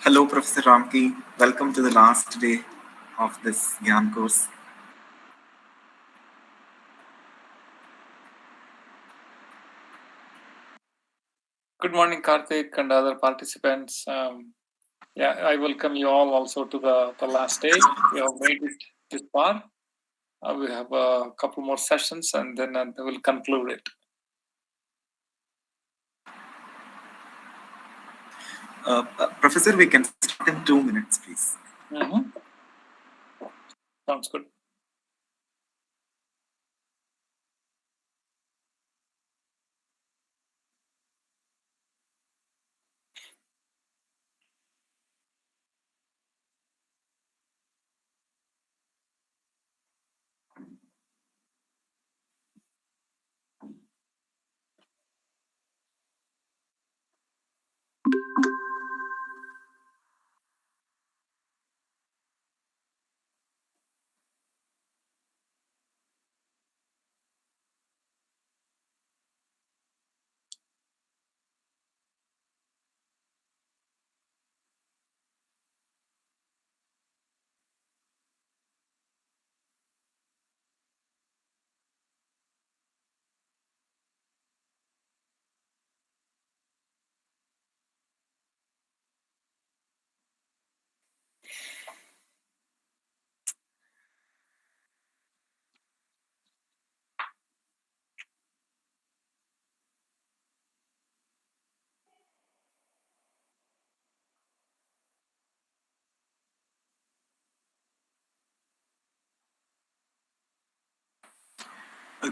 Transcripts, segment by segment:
Hello, Professor Ramki. Welcome to the last day of this GIAN course. Good morning, Karthik and other participants. I welcome you all also to the last day. We have made it this far. We have a couple more sessions and then we'll conclude it. Professor, we can start in 2 minutes, please. Sounds good.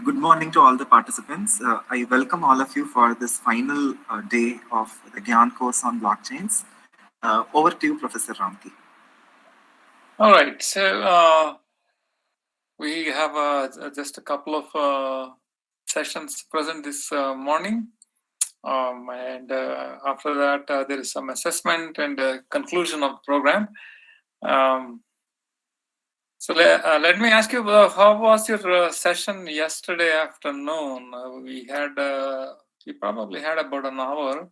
Good morning to all the participants. I welcome all of you for this final day of the GIAN course on blockchains. Over to you, Professor Ramki. All right. So we have just a couple of sessions present this morning. And after that, there is some assessment and conclusion of the program. So let me ask you, how was your session yesterday afternoon? We probably had about an hour,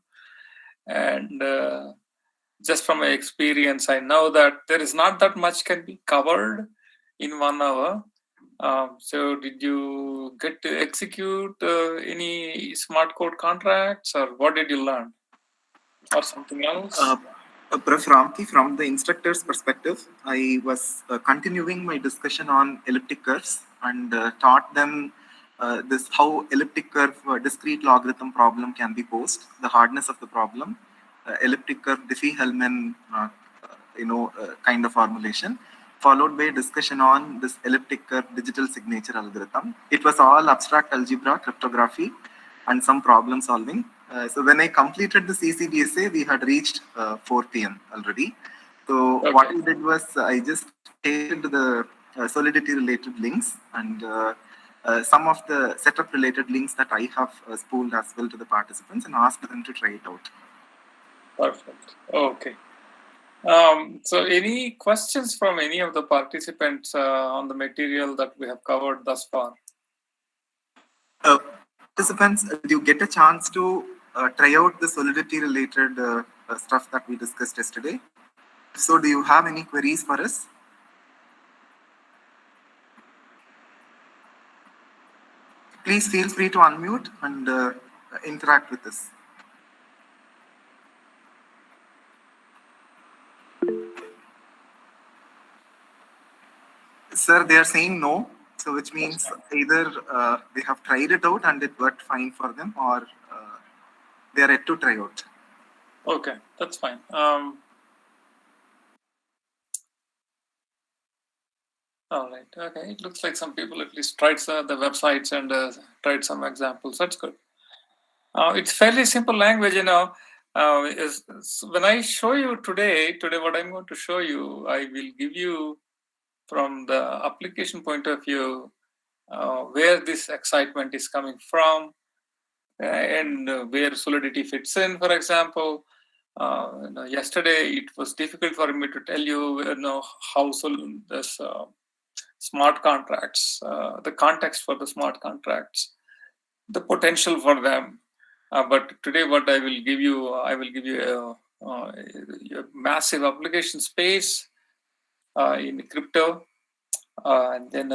and just from my experience, I know that there is not that much can be covered in 1 hour. So did you get to execute any smart code contracts, or what did you learn, or something else? Prof. Ramki, from the instructor's perspective, I was continuing my discussion on elliptic curves and taught them this how elliptic curve discrete logarithm problem can be posed, the hardness of the problem, elliptic curve Diffie-Hellman kind of formulation, followed by a discussion on this elliptic curve digital signature algorithm. It was all abstract algebra, cryptography, and some problem solving. So when I completed the CCDSA, we had reached 4 p.m. already. So what I did was I just taken the solidity related links and some of the setup related links that I have spooled as well to the participants and asked them to try it out. Perfect. Okay. So any questions from any of the participants on the material that we have covered thus far? Participants, did you get a chance to try out the solidity related stuff that we discussed yesterday? So do you have any queries for us? Please feel free to unmute and interact with us. Sir, they are saying no, so which means either they have tried it out and it worked fine for them, or they are yet to try out. Okay, that's fine. All right. Okay. It looks like some people at least tried the websites and tried some examples. That's good. It's fairly simple language, when I show you today what I'm going to show you, I will give you from the application point of view where this excitement is coming from and where solidity fits in, for example. Yesterday it was difficult for me to tell you, how this smart contracts, the context for the smart contracts, the potential for them. But today, what I will give you massive application space in crypto, and then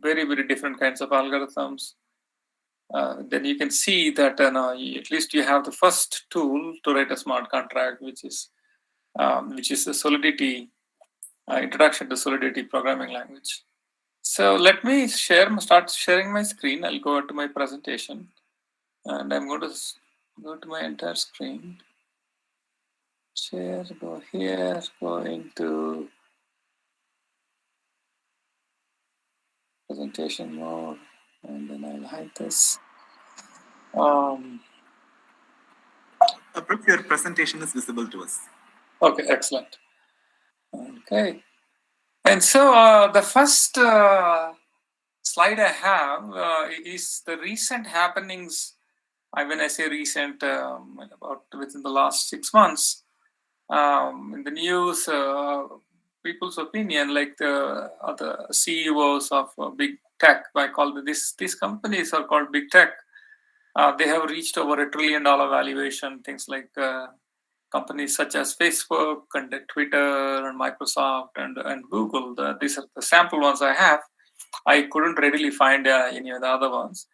very, very different kinds of algorithms. Then you can see that at least you have the first tool to write a smart contract, which is the Solidity introduction to Solidity programming language. So let me start sharing my screen. I'll go to my presentation, and I'm going to go to my entire screen. Share, go here, go into presentation mode, and then I'll hide this. Your presentation is visible to us. Okay, excellent. Okay, and so the first slide I have is the recent happenings. When I say recent, about within the last 6 months, in the news, people's opinion, like the CEOs of big tech, these companies are called big tech. They have reached over $1 trillion valuation. Things like companies such as Facebook and Twitter and Microsoft and Google. These are the sample ones I have. I couldn't readily find any of the other ones.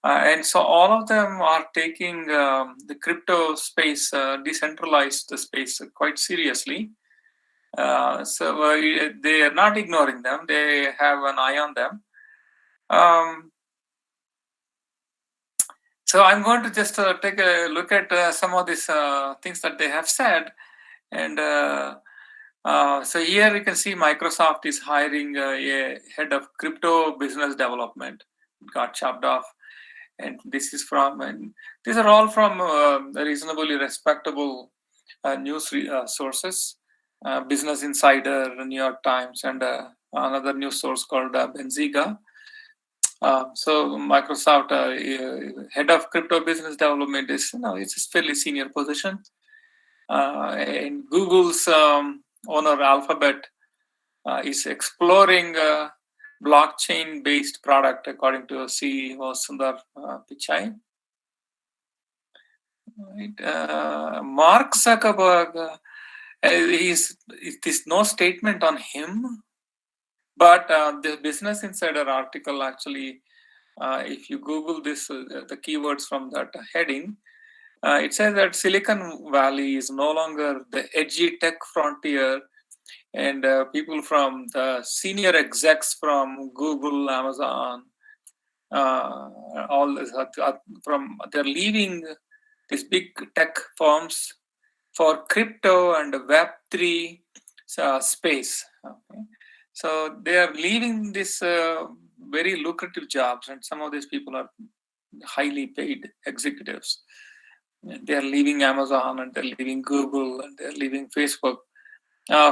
And so all of them are taking the crypto space, decentralized space, quite seriously. So they are not ignoring them. They have an eye on them. So I'm going to just take a look at some of these things that they have said. And so here you can see Microsoft is hiring a head of crypto business development. It got chopped off. And this is and these are all from reasonably respectable news sources. Business Insider, New York Times, and another news source called Benziga. So Microsoft head of crypto business development is, it's a fairly senior position. And Google's owner Alphabet is exploring blockchain-based product, according to CEO Sundar Pichai. Right. Mark Zuckerberg, there's no statement on him, but the Business Insider article actually, if you Google this, the keywords from that heading, it says that Silicon Valley is no longer the edgy tech frontier, and people from the senior execs from Google, Amazon, all this, they're leaving these big tech firms for crypto and Web3 space. Okay. So they are leaving this very lucrative jobs, and some of these people are highly paid executives. They are leaving Amazon, and they're leaving Google, and they're leaving Facebook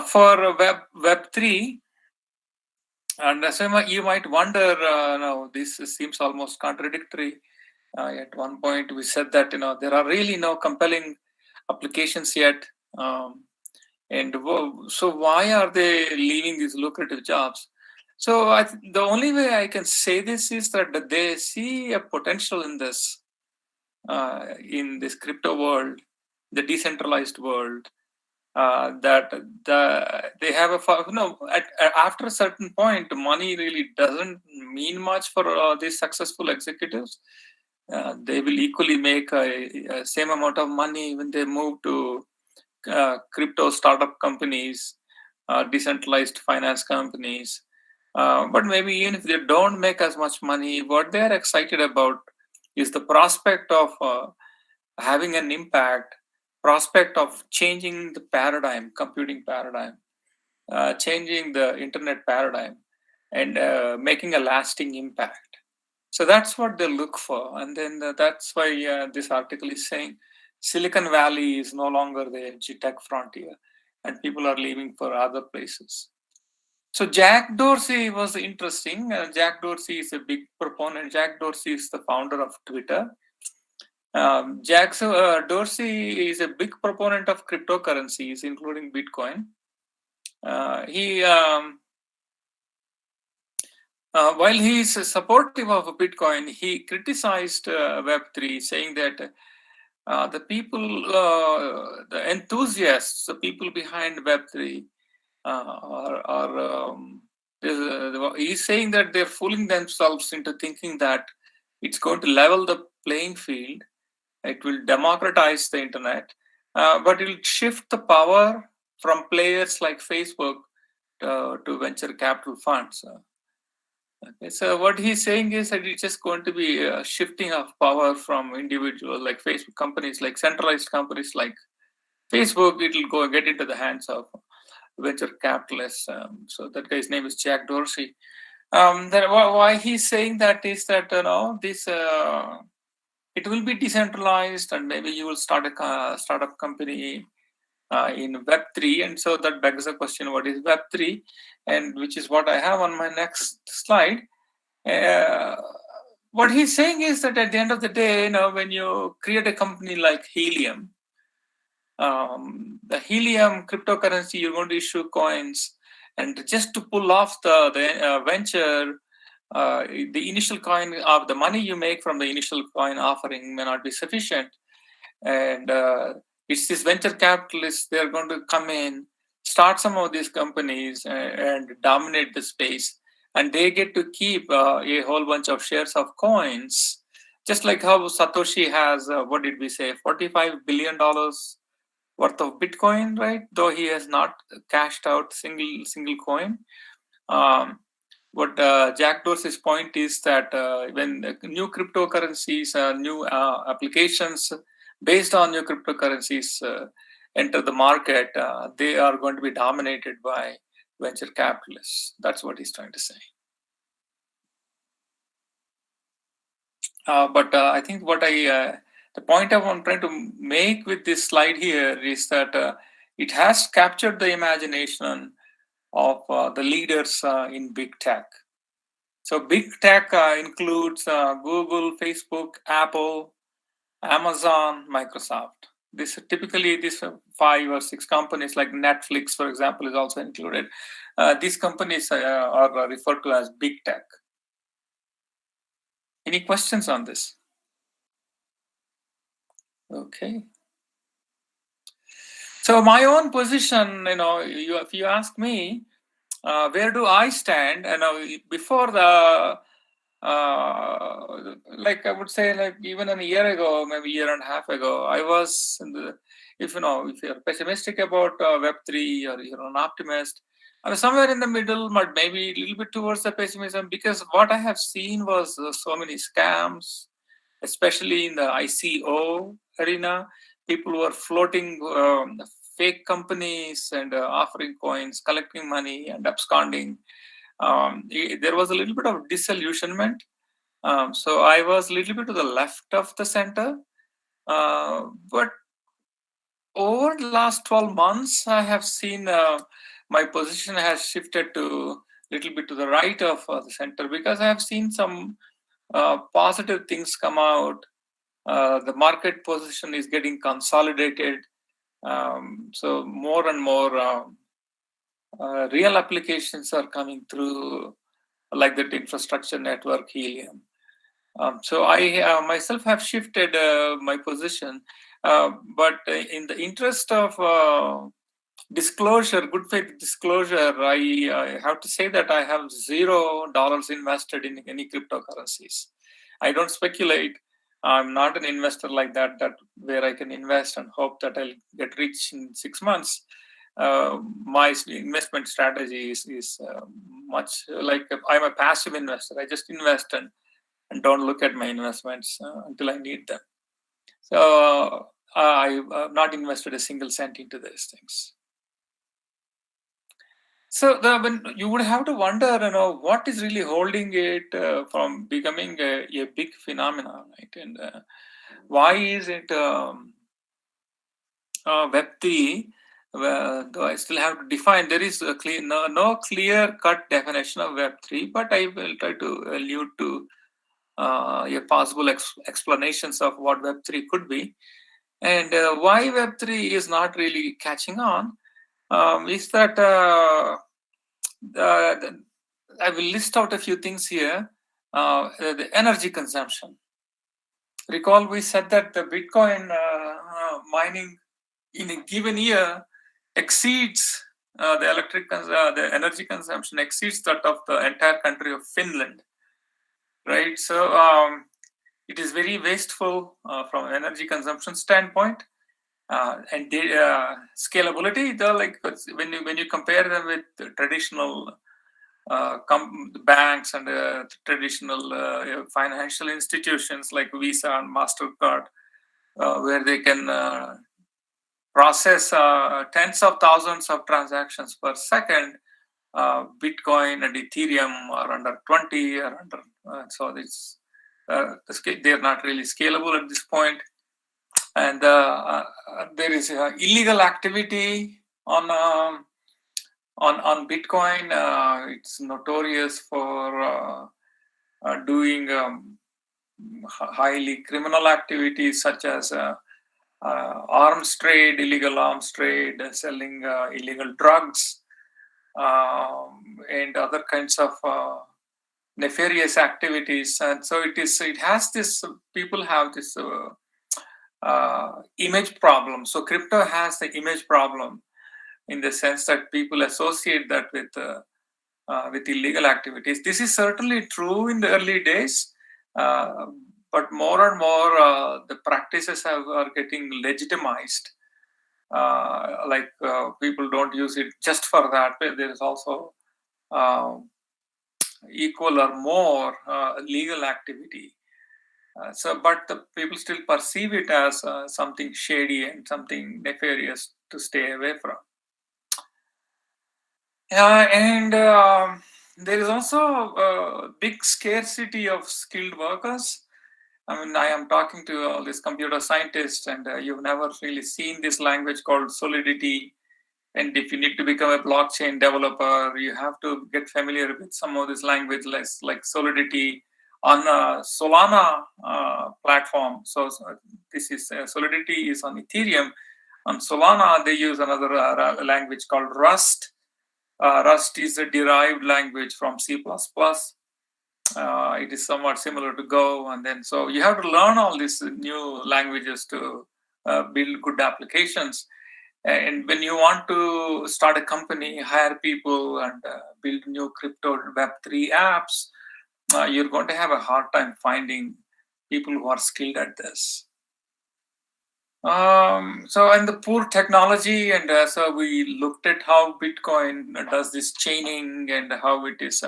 for Web3. And so you might wonder, this seems almost contradictory. At one point, we said that there are really no compelling applications yet, and so why are they leaving these lucrative jobs? So the only way I can say this is that they see a potential in this crypto world, the decentralized world. That they have after a certain point, money really doesn't mean much for these successful executives. They will equally make a same amount of money when they move to crypto startup companies, decentralized finance companies. But maybe even if they don't make as much money, what they're excited about is the prospect of having an impact, prospect of changing the paradigm, computing paradigm, changing the internet paradigm, and making a lasting impact. So that's what they look for. And then that's why this article is saying Silicon Valley is no longer the tech frontier, and people are leaving for other places. So Jack Dorsey was interesting. Jack Dorsey is a big proponent. Jack Dorsey is the founder of Twitter. Jack Dorsey is a big proponent of cryptocurrencies, including Bitcoin. While he is supportive of Bitcoin, he criticized Web3, saying that the people, the enthusiasts, the people behind Web3 he's saying that they're fooling themselves into thinking that it's going to level the playing field, it will democratize the internet, but it will shift the power from players like Facebook to venture capital funds. Okay, so what he's saying is that it's just going to be a shifting of power from individual like Facebook companies, like centralized companies like Facebook. It will go get into the hands of venture capitalists. So that guy's name is Jack Dorsey. Why he's saying that is that this it will be decentralized, and maybe you will start a startup company in Web3, and so that begs the question: what is Web3? And which is what I have on my next slide. What he's saying is that at the end of the day, when you create a company like Helium, the Helium cryptocurrency, you're going to issue coins, and just to pull off the venture, the initial coin of the money you make from the initial coin offering may not be sufficient, and it's these venture capitalists, they're going to come in, start some of these companies and dominate the space, and they get to keep a whole bunch of shares of coins, just like how Satoshi has what did we say, $45 billion worth of Bitcoin, right? Though he has not cashed out single coin. What Jack Dorsey's point is that when new cryptocurrencies, new applications based on new cryptocurrencies enter the market, they are going to be dominated by venture capitalists. That's what he's trying to say. But I think the point I'm trying to make with this slide here is that it has captured the imagination of the leaders in big tech. So big tech includes Google, Facebook, Apple, Amazon, Microsoft. These 5 or 6 companies, like Netflix, for example, is also included. These companies are referred to as big tech. Any questions on this? Okay. So my own position, if you ask me, where do I stand? Before the like I would say, like even a year ago, maybe a year and a half ago, I was if you're pessimistic about Web3 or you're an optimist, I was somewhere in the middle, but maybe a little bit towards the pessimism, because what I have seen was so many scams, especially in the ICO arena. People were floating fake companies and offering coins, collecting money and absconding. There was a little bit of disillusionment. So I was a little bit to the left of the center. But over the last 12 months, I have seen my position has shifted to a little bit to the right of the center, because I have seen some positive things come out. The market position is getting consolidated. So more and more real applications are coming through, like that infrastructure network Helium. So I myself have shifted my position, but in the interest of disclosure, good faith disclosure, I have to say that I have $0 invested in any cryptocurrencies. I don't speculate. I'm not an investor like that where I can invest and hope that I'll get rich in 6 months. My investment strategy is much like I'm a passive investor. I just invest and don't look at my investments until I need them. So I've not invested a single cent into these things. So when you would have to wonder, what is really holding it from becoming a big phenomenon, right? And why is it Web3? Though I still have to define, there is no clear-cut definition of Web3, but I will try to allude to possible explanations of what Web3 could be. And why Web3 is not really catching on is that I will list out a few things here. The energy consumption. recall we said that the Bitcoin mining in a given year exceeds the energy consumption exceeds that of the entire country of Finland, right? So it is very wasteful from an energy consumption standpoint, and scalability. Like when you compare them with traditional banks and traditional financial institutions like Visa and Mastercard, where they can process tens of thousands of transactions per second. Bitcoin and Ethereum are under 20, or under so it's they are not really scalable at this point. And there is illegal activity on Bitcoin. It's notorious for doing highly criminal activities such as arms trade, illegal arms trade, selling illegal drugs, and other kinds of nefarious activities. And so it has this, people have this image problem. So crypto has the image problem in the sense that people associate that with illegal activities. This is certainly true in the early days, but more and more the practices are getting legitimized. People don't use it just for that. There is also equal or more legal activity. But the people still perceive it as something shady and something nefarious to stay away from. And there is also a big scarcity of skilled workers. I mean, I am talking to all these computer scientists, and you've never really seen this language called Solidity. And if you need to become a blockchain developer, you have to get familiar with some of this language, like Solidity on Solana platform. So this is Solidity is on Ethereum. On Solana, they use another language called Rust. Rust is a derived language from C++. It is somewhat similar to Go, and then so you have to learn all these new languages to build good applications. And when you want to start a company, hire people, and build new crypto Web3 apps, you're going to have a hard time finding people who are skilled at this. And the poor technology, and so we looked at how Bitcoin does this chaining and how it is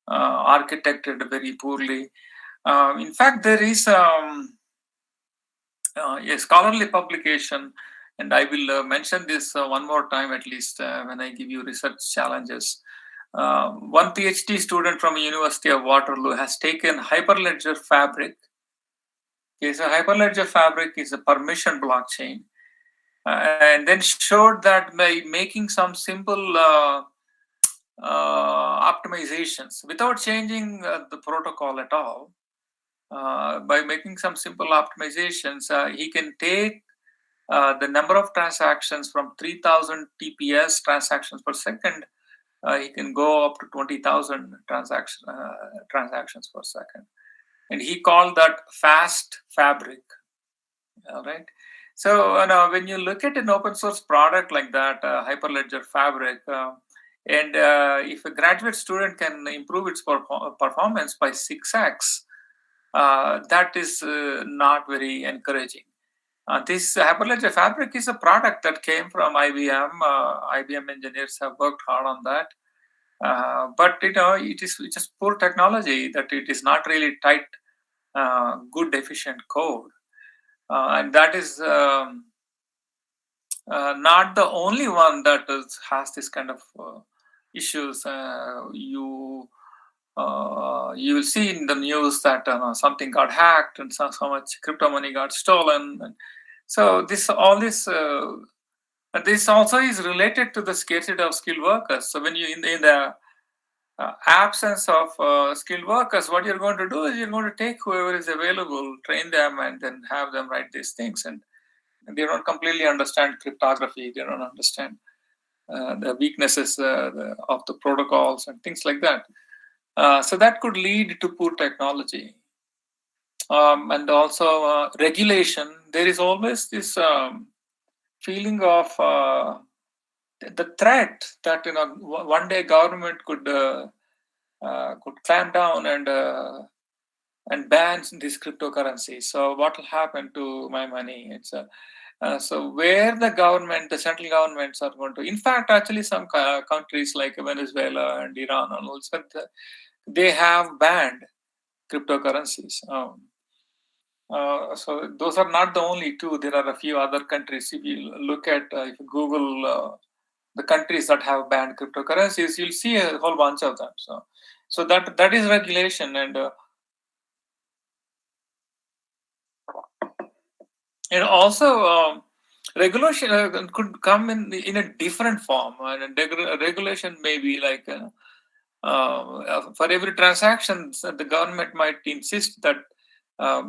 architected very poorly. In fact, there is a scholarly publication, and I will mention this one more time at least when I give you research challenges. One PhD student from University of Waterloo has taken Hyperledger Fabric. Okay, so Hyperledger Fabric is a permission blockchain, and then showed that by making some simple optimizations without changing the protocol at all, by making some simple optimizations, he can take the number of transactions from 3,000 TPS transactions per second. He can go up to 20,000 transactions per second. And he called that fast fabric. All right. So when you look at an open source product like that, Hyperledger Fabric, and if a graduate student can improve its performance by 6x, that is not very encouraging. This Hyperledger Fabric is a product that came from IBM. IBM engineers have worked hard on that. But it is just poor technology, that it is not really tight, good, efficient code. And that is not the only one that has this kind of issues. You will see in the news that something got hacked and so much crypto money got stolen. And so this also is related to the scarcity of skilled workers. So when you in the absence of skilled workers, what you're going to do is you're going to take whoever is available, train them, and then have them write these things. And they don't completely understand cryptography. They don't understand the weaknesses of the protocols and things like that. So that could lead to poor technology. and also regulation. There is always this feeling of the threat that one day government could clamp down and ban these cryptocurrencies. So what will happen to my money? It's so where the central governments are going to. In fact, actually, some countries like Venezuela and Iran and also they have banned cryptocurrencies. So those are not the only two. There are a few other countries. If you look at, if you Google the countries that have banned cryptocurrencies, you'll see a whole bunch of them. So that is regulation, and also regulation could come in a different form. And regulation may be like for every transaction, the government might insist that a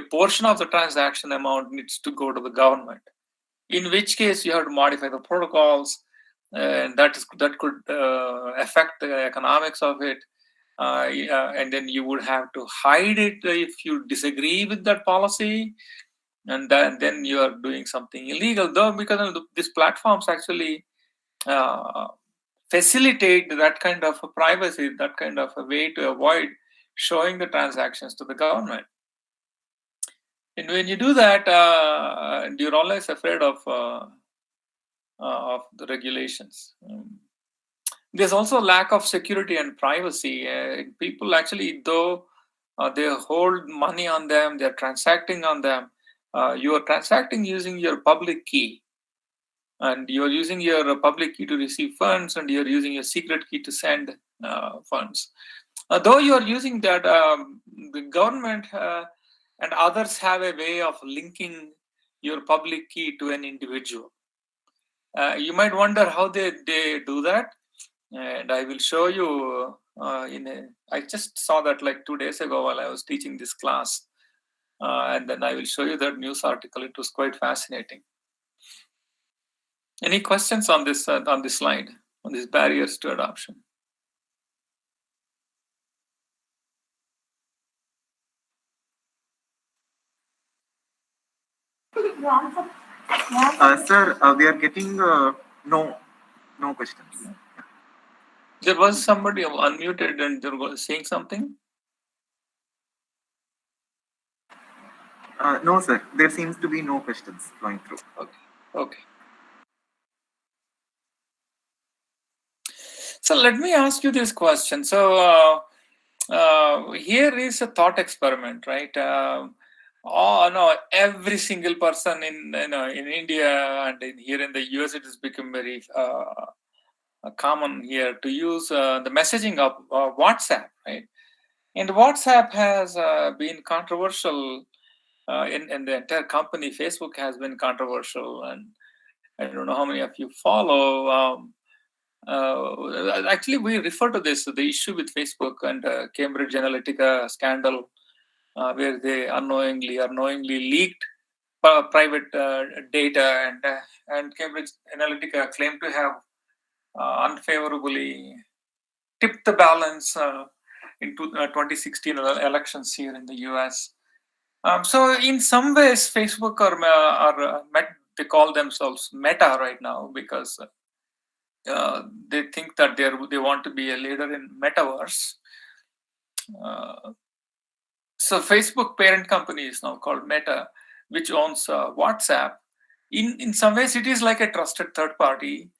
portion of the transaction amount needs to go to the government. In which case, you have to modify the protocols, and that could affect the economics of it. And then you would have to hide it if you disagree with that policy, and then you are doing something illegal. Though, because these platforms actually facilitate that kind of a privacy, that kind of a way to avoid showing the transactions to the government. And when you do that, you're always afraid of the regulations. There's also lack of security and privacy. People actually, though they hold money on them, they're transacting on them. You are transacting using your public key, and you're using your public key to receive funds, and you're using your secret key to send funds. Though you are using that, the government and others have a way of linking your public key to an individual. You might wonder how they do that, and I will show you I just saw that like 2 days ago while I was teaching this class, and then I will show you that news article. It was quite fascinating. Any questions on this slide, on these barriers to adoption? Sir, we are getting no questions. There was somebody unmuted and they were saying something. No, sir. There seems to be no questions flowing through. Okay. So let me ask you this question. So here is a thought experiment, right? Every single person in India and here in the US, it has become very common here to use the messaging of WhatsApp, right? And WhatsApp has been controversial in the entire company. Facebook has been controversial, and I don't know how many of you follow. Actually, we refer to this, the issue with Facebook and Cambridge Analytica scandal, where they unknowingly leaked private data, and Cambridge Analytica claimed to have unfavorably tipped the balance in 2016 elections here in the US. So in some ways, Facebook they call themselves Meta right now because they think that they want to be a leader in metaverse. So Facebook parent company is now called Meta, which owns WhatsApp. In some ways, it is like a trusted third party.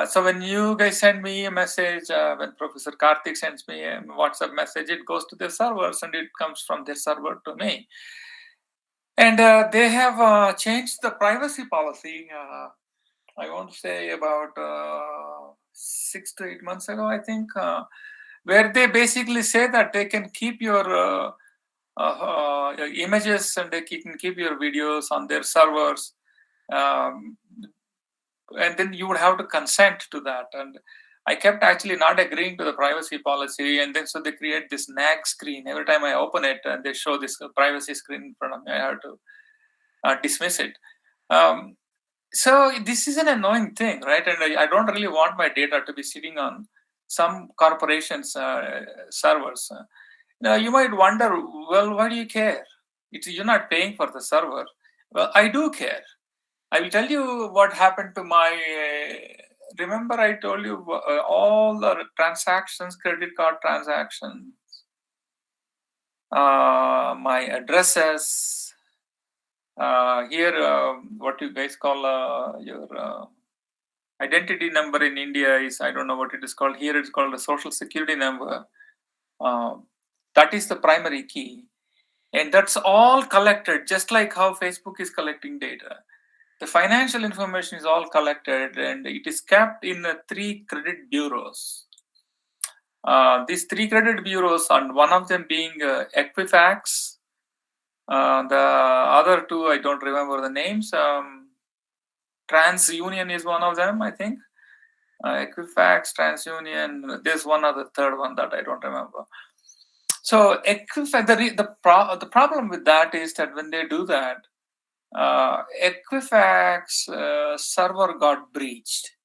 So when you guys send me a message, when Professor Karthik sends me a WhatsApp message, it goes to their servers and it comes from their server to me. And they have changed the privacy policy. I want to say about 6 to 8 months ago, I think, where they basically say that they can keep your images and they can keep your videos on their servers. And then you would have to consent to that. And I kept actually not agreeing to the privacy policy. And then so they create this nag screen. Every time I open it, and they show this privacy screen in front of me, I have to dismiss it. So this is an annoying thing, right? And I don't really want my data to be sitting on some corporation's servers. Now you might wonder, well, why do you care? You're not paying for the server. Well, I do care. I will tell you what happened to my. Remember, I told you all the transactions, credit card transactions, my addresses. Here, what you guys call your identity number in India is, I don't know what it is called. Here it's called a social security number. That is the primary key. And that's all collected, just like how Facebook is collecting data. The financial information is all collected and it is kept in 3 credit bureaus. These 3 credit bureaus, and one of them being Equifax. The other 2, I don't remember the names. TransUnion is one of them, I think. Equifax, TransUnion. There's one other third one that I don't remember. So Equifax, the problem with that is that when they do that, Equifax server got breached.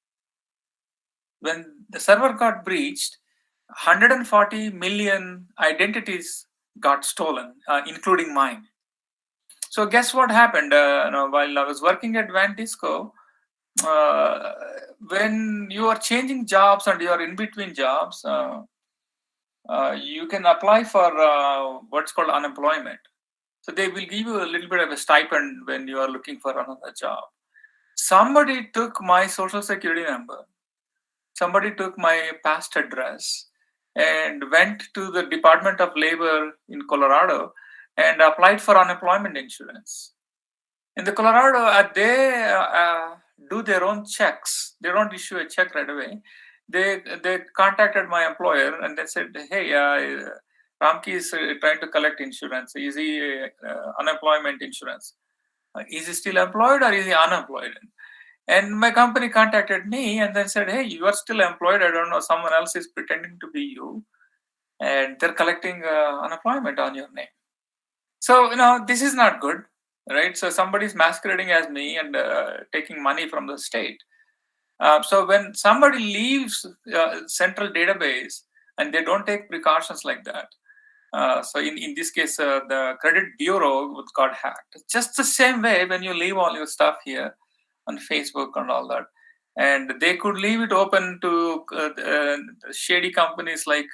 When the server got breached, 140 million identities got stolen, including mine. So guess what happened? While I was working at Van Disco, when you are changing jobs and you are in between jobs, you can apply for what's called unemployment. So they will give you a little bit of a stipend when you are looking for another job. Somebody took my social security number. Somebody took my past address and went to the Department of Labor in Colorado and applied for unemployment insurance. In the Colorado, they do their own checks. They don't issue a check right away. They contacted my employer and they said, hey, Ramki is trying to collect insurance. Is he unemployment insurance? Is he still employed or is he unemployed? And my company contacted me and then said, hey, you are still employed. I don't know, someone else is pretending to be you. And they're collecting unemployment on your name. So, this is not good, right? So somebody's masquerading as me and taking money from the state. So when somebody leaves central database and they don't take precautions like that, so in this case, the credit bureau got hacked. Just the same way when you leave all your stuff here on Facebook and all that, and they could leave it open to shady companies like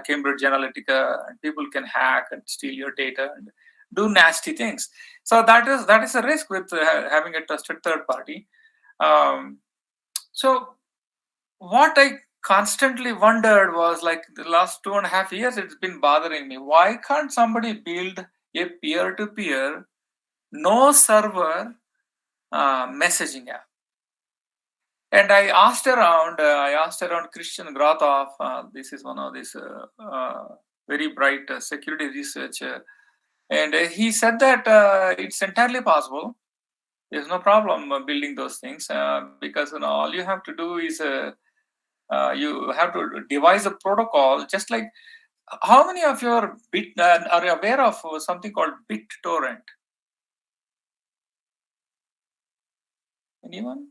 Cambridge Analytica, and people can hack and steal your data and do nasty things. So that is a risk with having a trusted third party. So what I constantly wondered was, like, the last 2.5 years, it's been bothering me. Why can't somebody build a peer-to-peer, no server messaging app? And I asked around Christian Grothoff. This is one of these very bright security researcher. And he said that it's entirely possible. There's no problem building those things because all you have to do is you have to devise a protocol. Just like, how many of you are aware of something called BitTorrent? Anyone?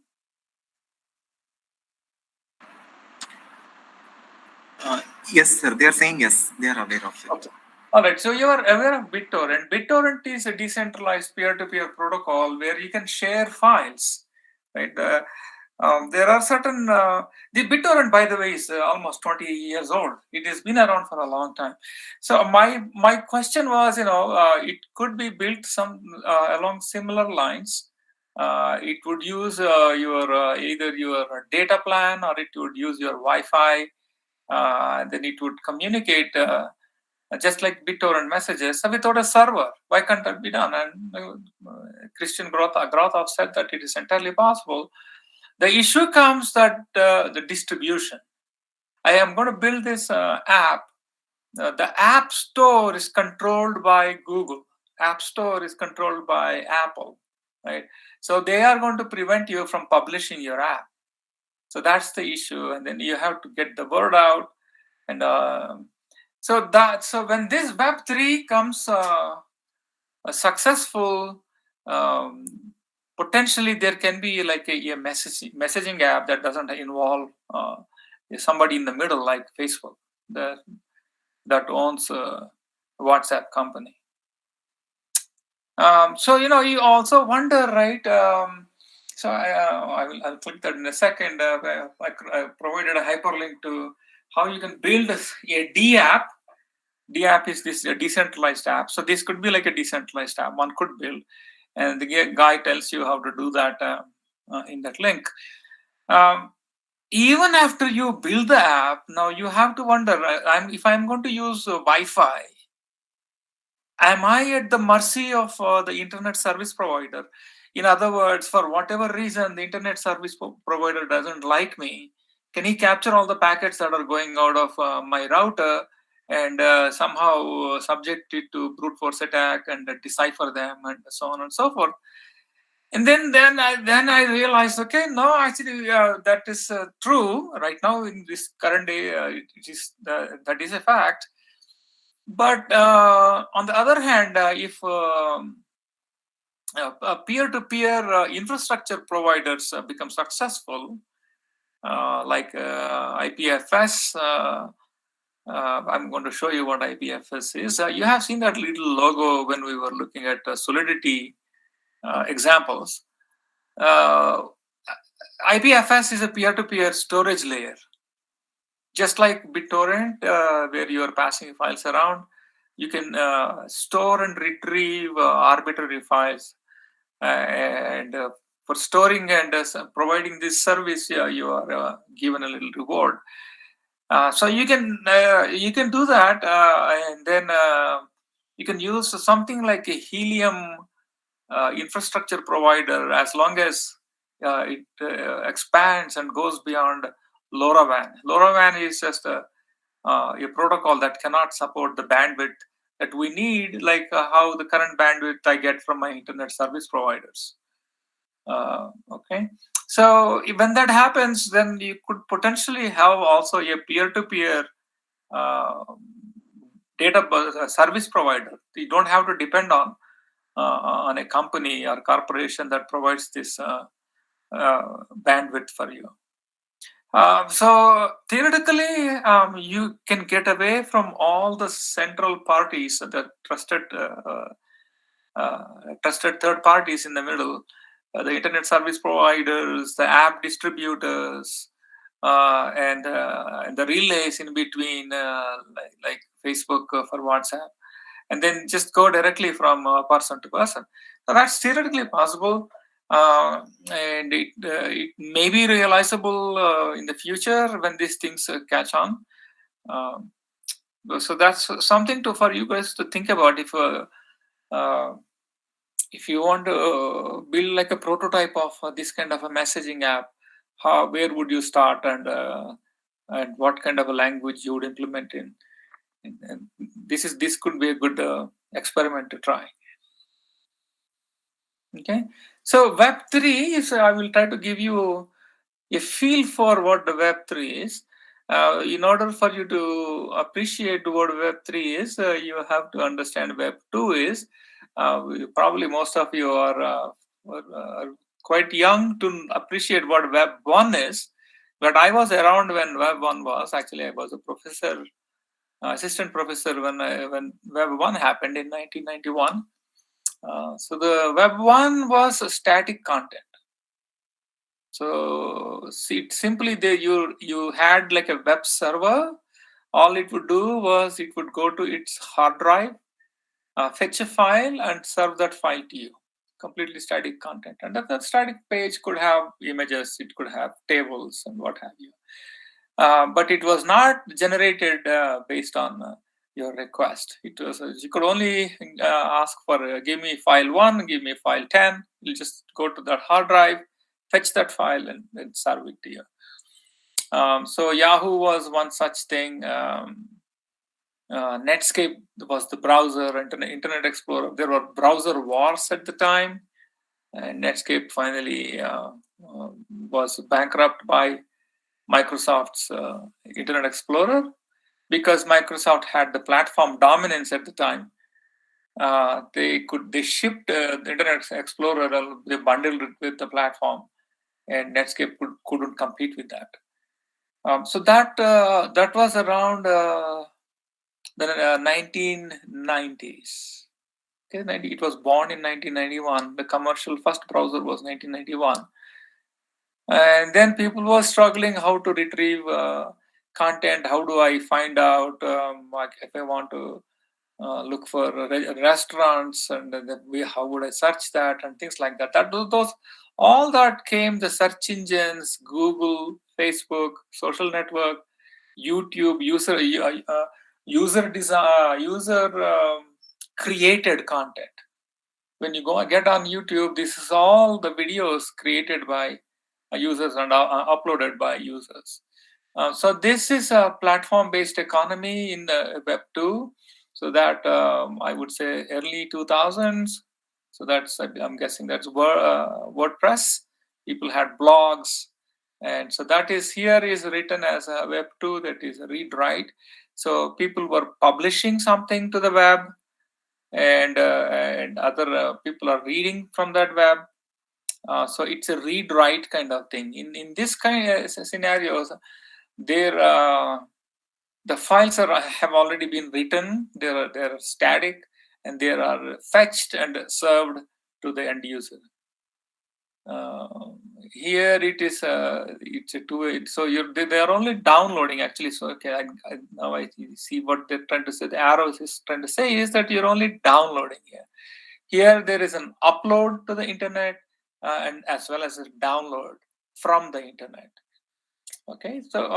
Yes, sir. They are saying yes. They are aware of it. Okay. All right. So you are aware of BitTorrent. BitTorrent is a decentralized peer-to-peer protocol where you can share files. Right. There are certain. The BitTorrent, by the way, is almost 20 years old. It has been around for a long time. So my question was, it could be built along similar lines. It would use your either your data plan or it would use your Wi-Fi. Then it would communicate just like BitTorrent messages without a server. Why can't that be done? And Christian Grothoff said that it is entirely possible. The issue comes that the distribution. I am going to build this app. The App Store is controlled by Google. App Store is controlled by Apple, right? So they are going to prevent you from publishing your app. So that's the issue, and then you have to get the word out. And so when this Web3 comes a successful, potentially there can be like a messaging app that doesn't involve somebody in the middle, like Facebook that owns WhatsApp company. So you also wonder, right? So I'll click that in a second. I provided a hyperlink to how you can build a D app. D app is this decentralized app. So this could be like a decentralized app one could build, and the guy tells you how to do that in that link. Even after you build the app, now you have to wonder: if I'm going to use Wi-Fi, am I at the mercy of the internet service provider? In other words, for whatever reason the internet service provider doesn't like me, can he capture all the packets that are going out of my router and somehow subject it to brute force attack and decipher them and so on and so forth? And then I realized, okay, no, actually that is true right now in this current day. It is that is a fact. But on the other hand, if peer-to-peer infrastructure providers become successful, like IPFS, I'm going to show you what IPFS is. You have seen that little logo when we were looking at Solidity examples. IPFS is a peer-to-peer storage layer. Just like BitTorrent, where you are passing files around, you can store and retrieve arbitrary files. And for storing and providing this service, you are given a little reward. So you can do that, and then you can use something like a Helium infrastructure provider, as long as it expands and goes beyond LoRaWAN. LoRaWAN is just a protocol that cannot support the bandwidth that we need, like how the current bandwidth I get from my internet service providers. Okay, so when that happens, then you could potentially have also a peer-to-peer data service provider. You don't have to depend on a company or corporation that provides this bandwidth for you. So theoretically, you can get away from all the central parties, the trusted third parties in the middle, the internet service providers, the app distributors, and the relays in between, like Facebook for WhatsApp, and then just go directly from person to person. So that's theoretically possible. And it may be realizable in the future when these things catch on. So that's something for you guys to think about. If you want to build like a prototype of this kind of a messaging app, where would you start, and what kind of a language you would implement in? And this could be a good experiment to try. Okay, so Web3 is, I will try to give you a feel for what the Web3 is. In order for you to appreciate what Web3 is, you have to understand Web2 is. Probably most of you are quite young to appreciate what Web1 is, but I was around when Web1 was. Actually, I was a professor, assistant professor when Web1 happened in 1991. So the Web1 was static content. So simply you had like a web server. All it would do was it would go to its hard drive, fetch a file, and serve that file to you. Completely static content. And that static page could have images, it could have tables, and what have you. But it was not generated based on your request. It was you could only ask for give me file 1, give me file 10. You'll just go to that hard drive, fetch that file, and then serve it to you. So Yahoo was one such thing. Netscape was the browser, Internet Explorer. There were browser wars at the time, and Netscape finally was bankrupt by Microsoft's Internet Explorer, because Microsoft had the platform dominance at the time. They shipped the Internet Explorer, they bundled it with the platform, and Netscape couldn't compete with that. So that was around the 1990s. Okay, it was born in 1991. The commercial first browser was 1991. And then people were struggling how to retrieve content. How do I find out if I want to look for restaurants, and how would I search that, and things like that. Those all that came, the search engines, Google, Facebook, social network, YouTube, user design, user created content. When you go get on YouTube, this is all the videos created by users and uploaded by users. So this is a platform-based economy in the Web 2. So that I would say early 2000s. So that's, I'm guessing that's WordPress. People had blogs, and so that is here is written as a Web 2, that is a read write. So people were publishing something to the web, and other people are reading from that web. So it's a read write kind of thing. In this kind of scenarios, there the files have already been written. They're static, and they are fetched and served to the end user. Here it is it's a two-way. So they are only downloading actually. So okay, now I see what they're trying to say. The arrows is trying to say is that you're only downloading here. Here there is an upload to the internet, and as well as a download from the internet. Okay, so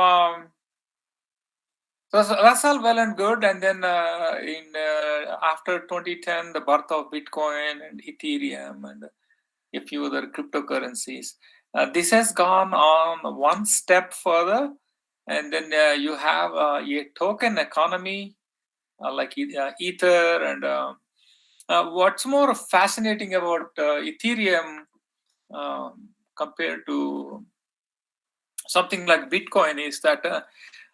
so that's all well and good. And then after 2010, the birth of Bitcoin and Ethereum and a few other cryptocurrencies. This has gone on one step further, and then you have a token economy like Ether. And what's more fascinating about Ethereum compared to something like Bitcoin is that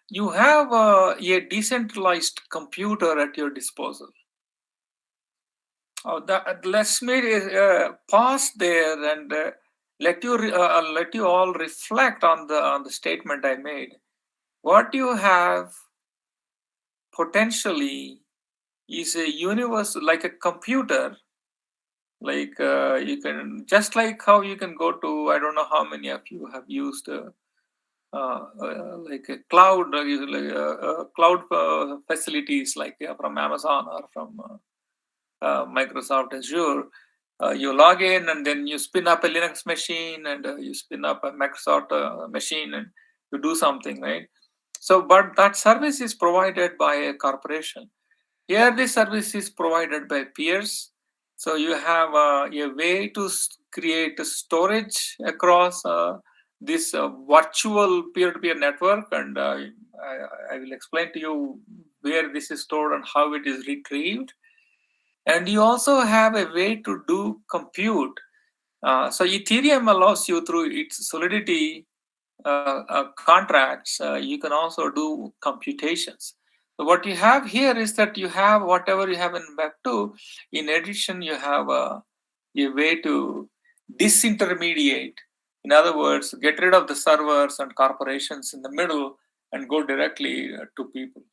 you have a decentralized computer at your disposal. Let's pause there and let you all reflect on the statement I made. What you have potentially is a universe, like a computer. Like you can, just like how you can go to, I don't know how many of you have used like a cloud, cloud facilities like from Amazon or from Microsoft Azure. You log in, and then you spin up a Linux machine, and you spin up a Microsoft machine, and you do something, right? So, but that service is provided by a corporation. Here, this service is provided by peers. So you have a way to create a storage across this virtual peer-to-peer network, and I will explain to you where this is stored and how it is retrieved. And you also have a way to do compute. So Ethereum allows you, through its Solidity contracts, you can also do computations. So what you have here is that you have whatever you have in Web 2. In addition, you have a way to disintermediate. In other words, get rid of the servers and corporations in the middle and go directly to people.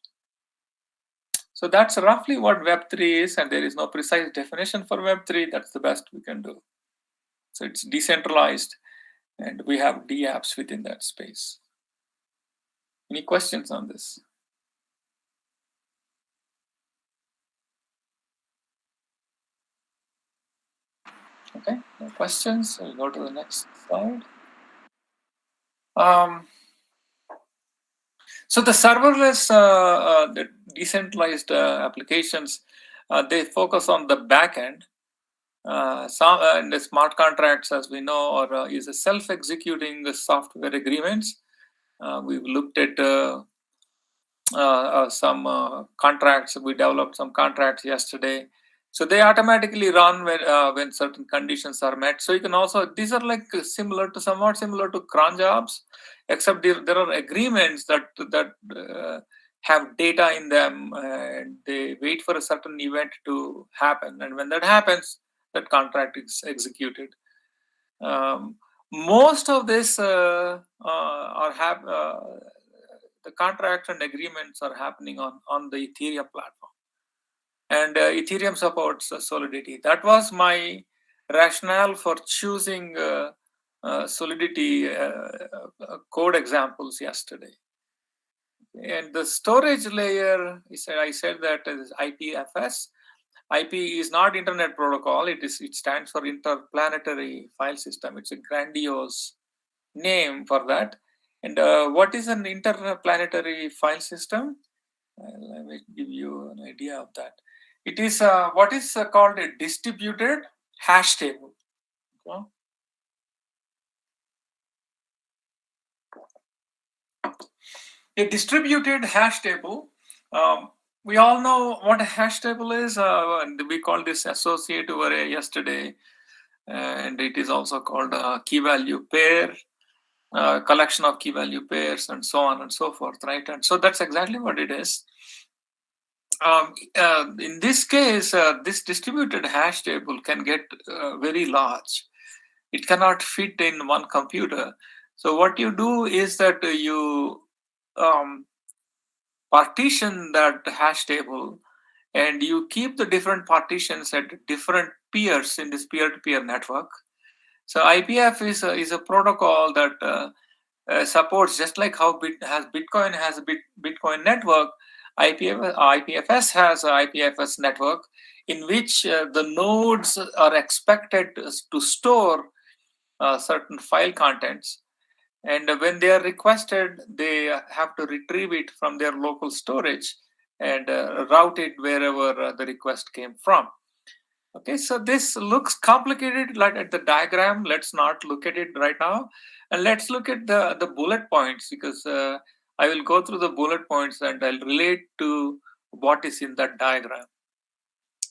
So that's roughly what Web3 is, and there is no precise definition for Web3. That's the best we can do. So it's decentralized, and we have dApps within that space. Any questions on this? Okay, no questions. I'll go to the next slide. So the serverless, the decentralized applications, they focus on the back end. And the smart contracts, as we know, are is a self-executing software agreements. We've looked at some contracts. We developed some contracts yesterday. So they automatically run when certain conditions are met. So you can also, these are like somewhat similar to cron jobs, except there are agreements that have data in them, and they wait for a certain event to happen. And when that happens, that contract is executed. Most of this the contracts and agreements are happening on the Ethereum platform. And Ethereum supports Solidity. That was my rationale for choosing Solidity code examples yesterday. And the storage layer, I said that is IPFS. IP is not Internet Protocol. It stands for Interplanetary File System. It's a grandiose name for that. And what is an interplanetary file system? Let me give you an idea of that. It is what is called a distributed hash table. Okay? A distributed hash table. We all know what a hash table is. We called this associative array yesterday, and it is also called a key value pair, collection of key value pairs, and so on and so forth, right? And so that's exactly what it is. In this case, this distributed hash table can get very large. It cannot fit in one computer. So what you do is that you partition that hash table, and you keep the different partitions at different peers in this peer-to-peer network. So IPF is a protocol that supports, just like how Bitcoin has a Bitcoin network, IPFS has an IPFS network in which the nodes are expected to store certain file contents. And when they are requested, they have to retrieve it from their local storage and route it wherever the request came from. Okay, so this looks complicated like at the diagram. Let's not look at it right now. And let's look at the bullet points, because I will go through the bullet points and I'll relate to what is in that diagram.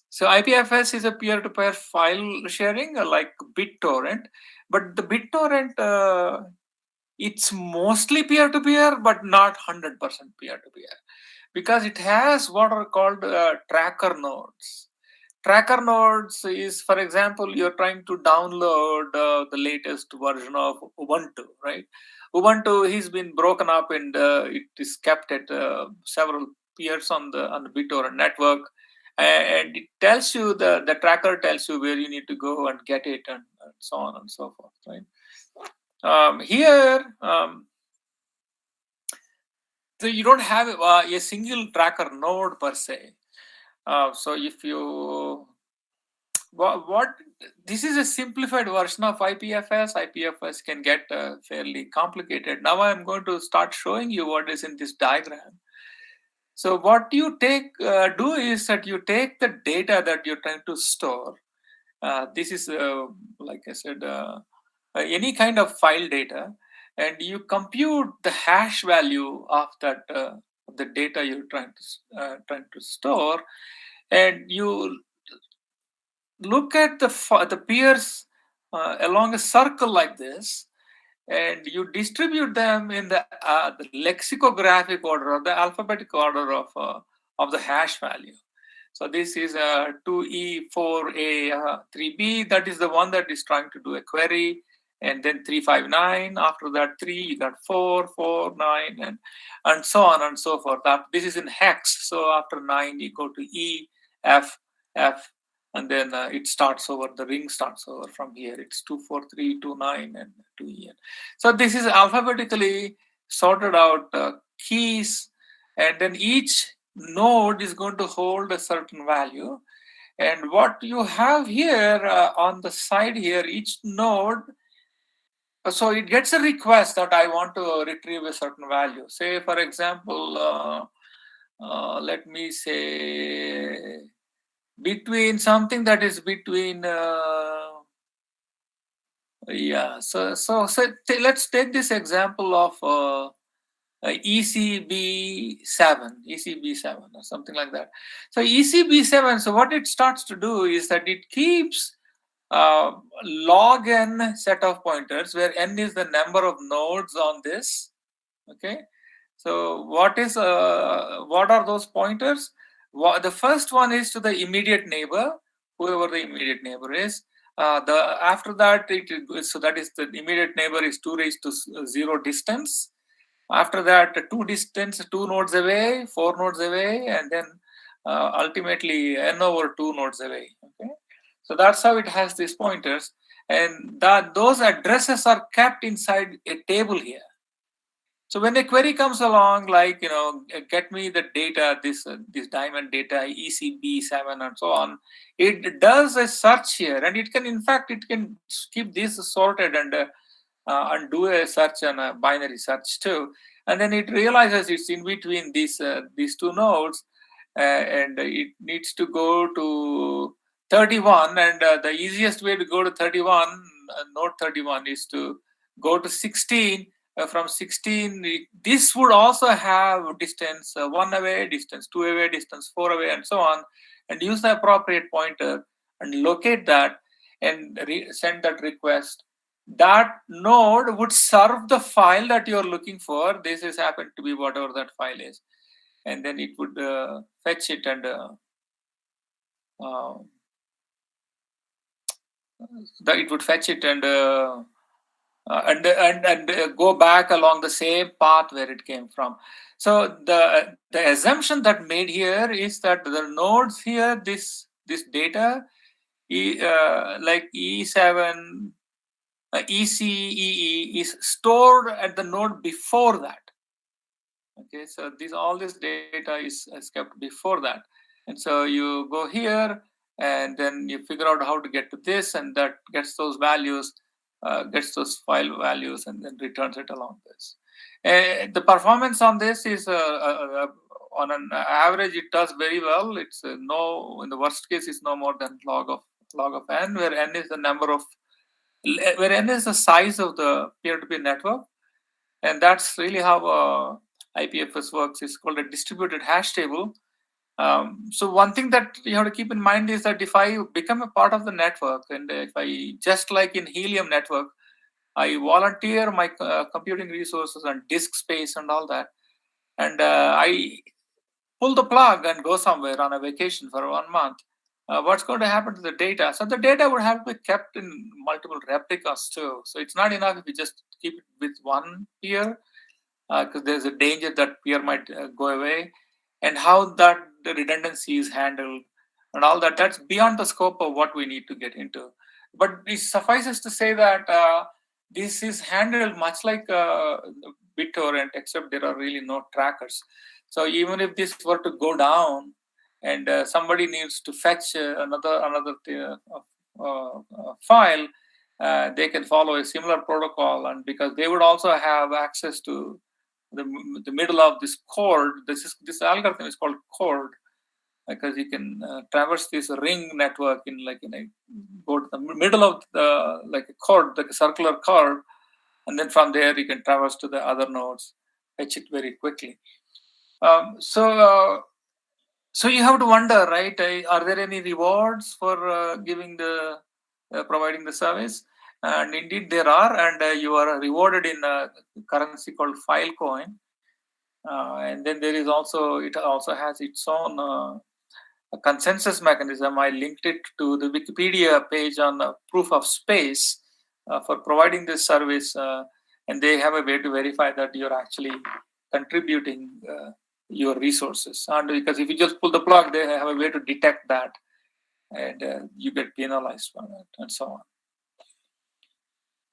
So IPFS is a peer-to-peer file sharing like BitTorrent, but the BitTorrent, it's mostly peer-to-peer, but not 100% peer-to-peer, because it has what are called tracker nodes. Tracker nodes is, for example, you're trying to download the latest version of Ubuntu, right? Ubuntu has been broken up and it is kept at several peers on the BitTorrent network, and it tells you, the tracker tells you where you need to go and get it, and so on and so forth, right? Here, so you don't have a single tracker node per se. So if you what this is a simplified version of IPFS. IPFS can get fairly complicated. Now I'm going to start showing you what is in this diagram. So what you do is that you take the data that you're trying to store. This is like I said, any kind of file data, and you compute the hash value of that the data you're trying to store, and you look at the peers along a circle like this, and you distribute them in the lexicographic order or the alphabetic order of the hash value. So this is 2E, 4A, 3B. That is the one that is trying to do a query. And then 359. After that, 3, you got 4, 4, 9, and so on and so forth. This is in hex. So after 9, you go to E, F, F, and then it starts over. The ring starts over from here. It's 2, 4, 3, 2, 9, and 2E. So this is alphabetically sorted out keys, and then each node is going to hold a certain value. And what you have here on the side here, each node, so it gets a request that I want to retrieve a certain value. Say, for example, let me say between something that is between let's take this example of ECB7 or something like that. So ECB7, so what it starts to do is that it keeps log n set of pointers, where n is the number of nodes on this. Okay, so what are those pointers? The first one is to the immediate neighbor, whoever the immediate neighbor is. After that, so that is the immediate neighbor is 2 raised to 0 distance. After that, two nodes away, 4 nodes away, and then ultimately n over 2 nodes away. Okay, so that's how it has these pointers, and those addresses are kept inside a table here. So when a query comes along, like get me the data, this diamond data, ECB7 and so on, it does a search here, and it can, in fact, it can keep this sorted and do a search and a binary search too, and then it realizes it's in between these two nodes, and it needs to go to 31, and the easiest way to go to 31, node 31, is to go to 16. From 16, this would also have distance 1 away, distance 2 away, distance 4 away, and so on, and use the appropriate pointer and locate that and send that request. That node would serve the file that you're looking for. This is happened to be whatever that file is, and then it would fetch it and it would fetch it and go back along the same path where it came from. So the assumption that made here is that the nodes here, this data, like E7, ECEE is stored at the node before that. Okay, so all this data is kept before that, and so you go here and then you figure out how to get to this, and that gets those values, gets those file values, and then returns it along this. The performance on this is on an average it does very well. It's no, in the worst case, it's no more than log of n, where n is the n is the size of the peer-to-peer network, and that's really how IPFS works. It's called a distributed hash table. So one thing that you have to keep in mind is that if I become a part of the network, and if I, just like in Helium network, I volunteer my computing resources and disk space and all that, and I pull the plug and go somewhere on a vacation for 1 month, what's going to happen to the data? So the data would have to be kept in multiple replicas too. So it's not enough if you just keep it with one peer, because there's a danger that peer might go away, and how that the redundancy is handled and all that, that's beyond the scope of what we need to get into. But it suffices to say that this is handled much like BitTorrent, except there are really no trackers. So even if this were to go down and somebody needs to fetch another file, they can follow a similar protocol, and because they would also have access to the middle of this chord. This algorithm is called chord, because you can traverse this ring network in a go to the middle of the, like a chord, like a circular chord, and then from there you can traverse to the other nodes, fetch it very quickly. So you have to wonder, right? Are there any rewards for giving the providing the service? And indeed there are, and you are rewarded in a currency called Filecoin. And then there is also, it also has its own consensus mechanism. I linked it to the Wikipedia page on proof of space for providing this service, and they have a way to verify that you're actually contributing your resources. And because if you just pull the plug, they have a way to detect that, and you get penalized for that, and so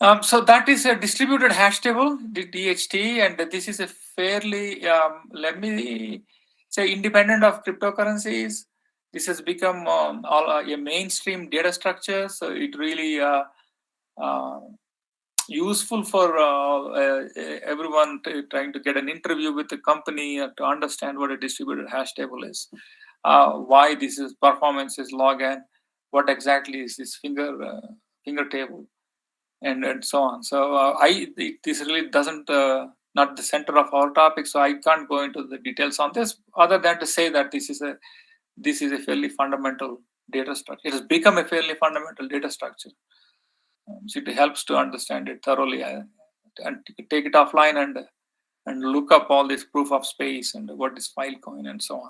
on. So that is a distributed hash table, the DHT, and this is a fairly, let me say, independent of cryptocurrencies. This has become a mainstream data structure, so it really useful for everyone trying to get an interview with the company to understand what a distributed hash table is, why this is performance is log n, what exactly is this finger table, and so on. So this really doesn't not the center of our topic, so I can't go into the details on this, other than to say that this is a fairly fundamental data structure. It has become a fairly fundamental data structure. So it helps to understand it thoroughly, and take it offline and look up all this proof of space and what is Filecoin and so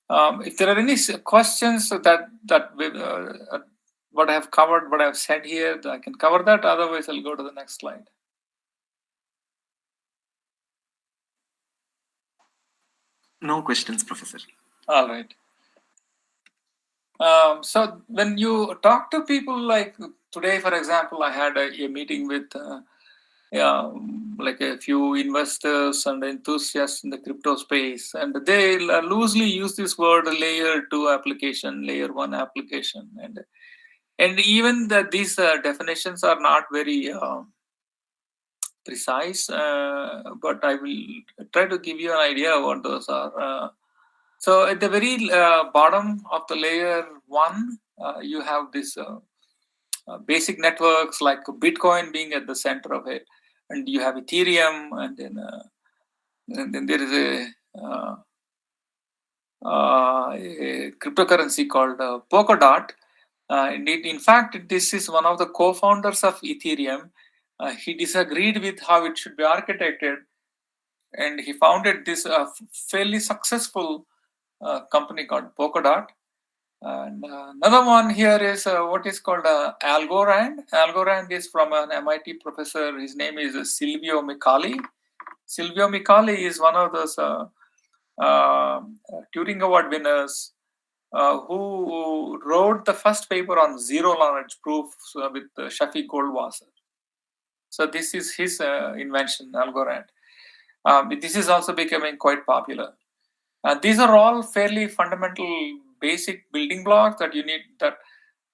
on. If there are any questions that what I have covered, what I have said here, I can cover that. Otherwise, I'll go to the next slide. No questions, Professor. All right. So when you talk to people, like today, for example, I had a meeting with like a few investors and enthusiasts in the crypto space, and they loosely use this word layer 2 application, layer 1 application, and even these definitions are not very precise, but I will try to give you an idea of what those are. So at the very bottom of the layer 1, you have this basic networks like Bitcoin being at the center of it, and you have Ethereum, and then there is a cryptocurrency called Polkadot. In fact, this is one of the co-founders of Ethereum. He disagreed with how it should be architected, and he founded this fairly successful company called Polkadot. And another one here is what is called Algorand. Algorand is from an MIT professor. His name is Silvio Micali. Silvio Micali is one of those Turing Award winners who wrote the first paper on zero knowledge proofs with Shafi Goldwasser. So this is his invention, Algorand. This is also becoming quite popular. These are all fairly fundamental, basic building blocks that you need. That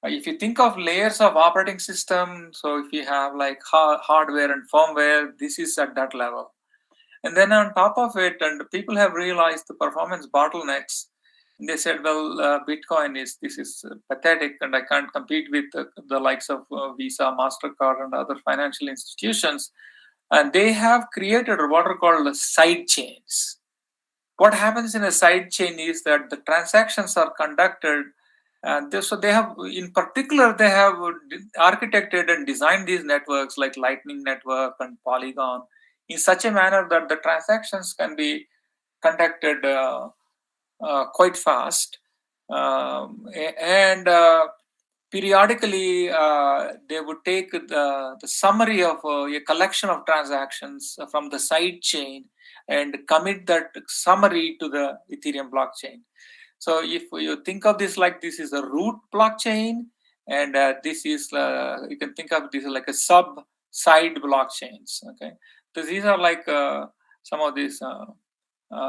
if you think of layers of operating system, so if you have like hardware and firmware, this is at that level. And then on top of it, and people have realized the performance bottlenecks. And they said, well, Bitcoin is pathetic, and I can't compete with the likes of Visa, Mastercard, and other financial institutions. And they have created what are called side chains. What happens in a side chain is that the transactions are conducted, and so they have, in particular, they have architected and designed these networks like Lightning Network and Polygon in such a manner that the transactions can be conducted quite fast, and periodically they would take the summary of a collection of transactions from the side chain and commit that summary to the Ethereum blockchain. So if you think of this like this is a root blockchain, and this is you can think of this like a sub side blockchains. Okay, so these are like some of these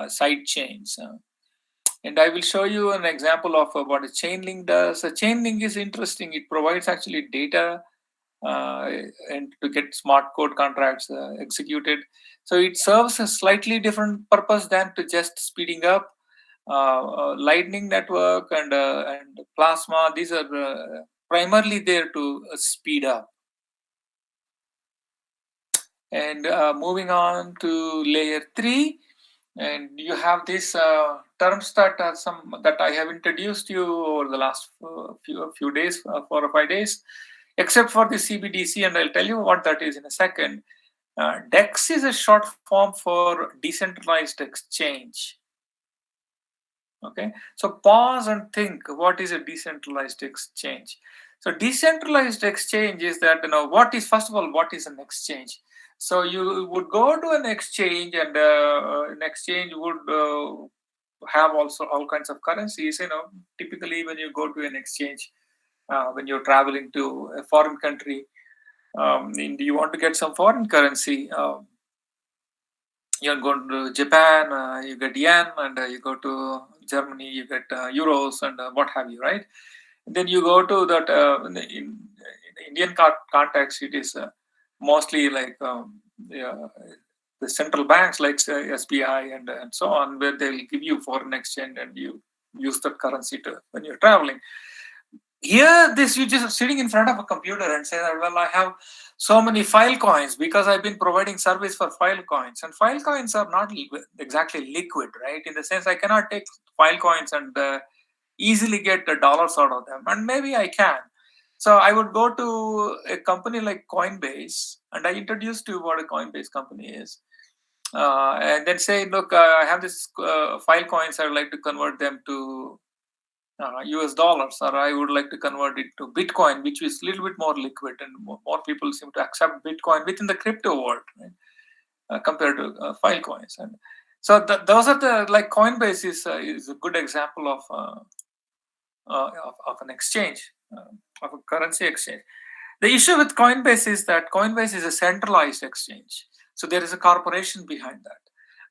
side chains. And I will show you an example of what a Chainlink does. A Chainlink is interesting. It provides actually data and to get smart code contracts executed. So it serves a slightly different purpose than to just speeding up. Lightning Network and Plasma, these are primarily there to speed up. And moving on to layer 3, and you have these terms that I have introduced you over the last few days, 4 or 5 days, except for the CBDC, and I'll tell you what that is in a second. DEX is a short form for decentralized exchange. Okay, so pause and think, what is a decentralized exchange? So decentralized exchange is that, what is, first of all, what is an exchange? So you would go to an exchange, and an exchange would have also all kinds of currencies. Typically when you go to an exchange, when you're traveling to a foreign country, you want to get some foreign currency. You're going to Japan, you get yen, and you go to Germany, you get euros, and what have you, right? And then you go to that in the Indian context, it is mostly like the central banks like SBI and so on, where they'll give you foreign exchange and you use that currency when you're traveling. Here, you just sitting in front of a computer and say that, well, I have so many file coins because I've been providing service for file coins. And file coins are not exactly liquid, right? In the sense, I cannot take file coins and easily get the dollars out of them. And maybe I can. So I would go to a company like Coinbase, and I introduced to you what a Coinbase company is. And then say, look, I have this file coins. I would like to convert them to US dollars, or I would like to convert it to Bitcoin, which is a little bit more liquid, and more people seem to accept Bitcoin within the crypto world, right? Compared to file coins. So those are the, like Coinbase is a good example of an exchange, of a currency exchange. The issue with Coinbase is that Coinbase is a centralized exchange. So there is a corporation behind that.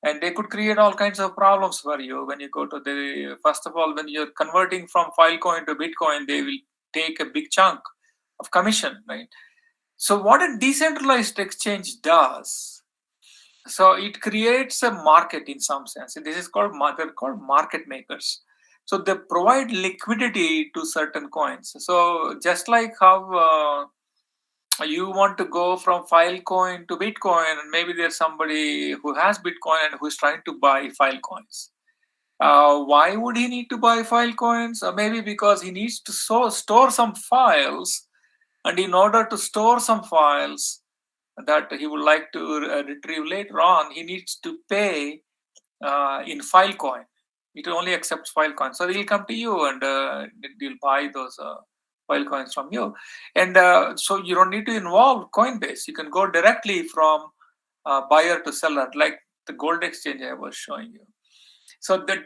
And they could create all kinds of problems for you when you go to the, first of all, when you're converting from Filecoin to Bitcoin, they will take a big chunk of commission, right? So what a decentralized exchange does, so it creates a market in some sense. This is called, they're called market makers. So they provide liquidity to certain coins. So just like how you want to go from Filecoin to Bitcoin, and maybe there's somebody who has Bitcoin and who's trying to buy Filecoins. Why would he need to buy Filecoins? Maybe because he needs to store some files, and in order to store some files that he would like to retrieve later on, he needs to pay in Filecoin. It only accepts Filecoin. So he'll come to you and he'll buy those Filecoins from you. And so you don't need to involve Coinbase. You can go directly from buyer to seller, like the gold exchange I was showing you. So the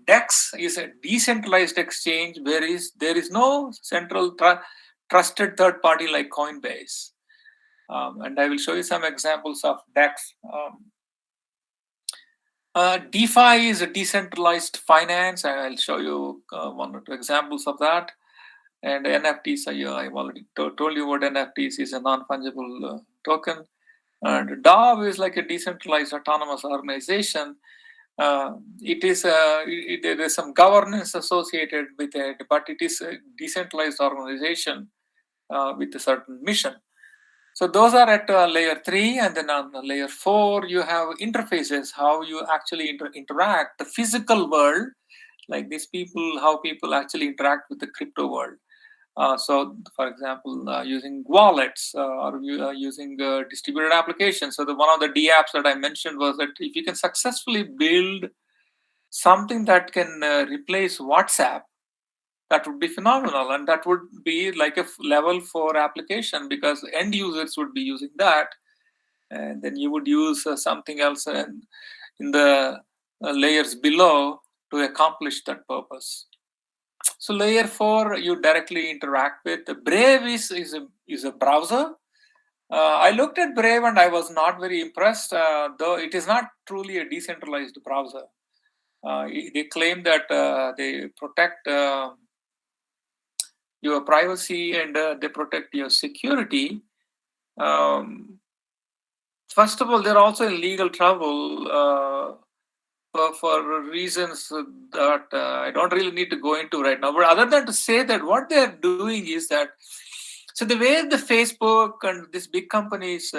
DEX is a decentralized exchange where there is no central trusted third party like Coinbase. And I will show you some examples of DEX. DeFi is a decentralized finance. I'll show you one or two examples of that. And NFTs, I've already told you what NFTs is, a non-fungible token. And DAO is like a decentralized autonomous organization. There is some governance associated with it, but it is a decentralized organization with a certain mission. So those are at layer 3, and then on layer 4 you have interfaces, how you actually interact the physical world, like these people, how people actually interact with the crypto world. So for example, using wallets or using distributed applications. So one of the D apps that I mentioned was that if you can successfully build something that can replace WhatsApp, that would be phenomenal, and that would be like a level 4 application, because end users would be using that, and then you would use something else in the layers below to accomplish that purpose. So layer 4 you directly interact with. Brave is a browser. I looked at Brave and I was not very impressed, though it is not truly a decentralized browser. They claim that they protect your privacy and they protect your security. First of all, they're also in legal trouble for reasons that I don't really need to go into right now. But other than to say that what they're doing is that, so the way the Facebook and these big companies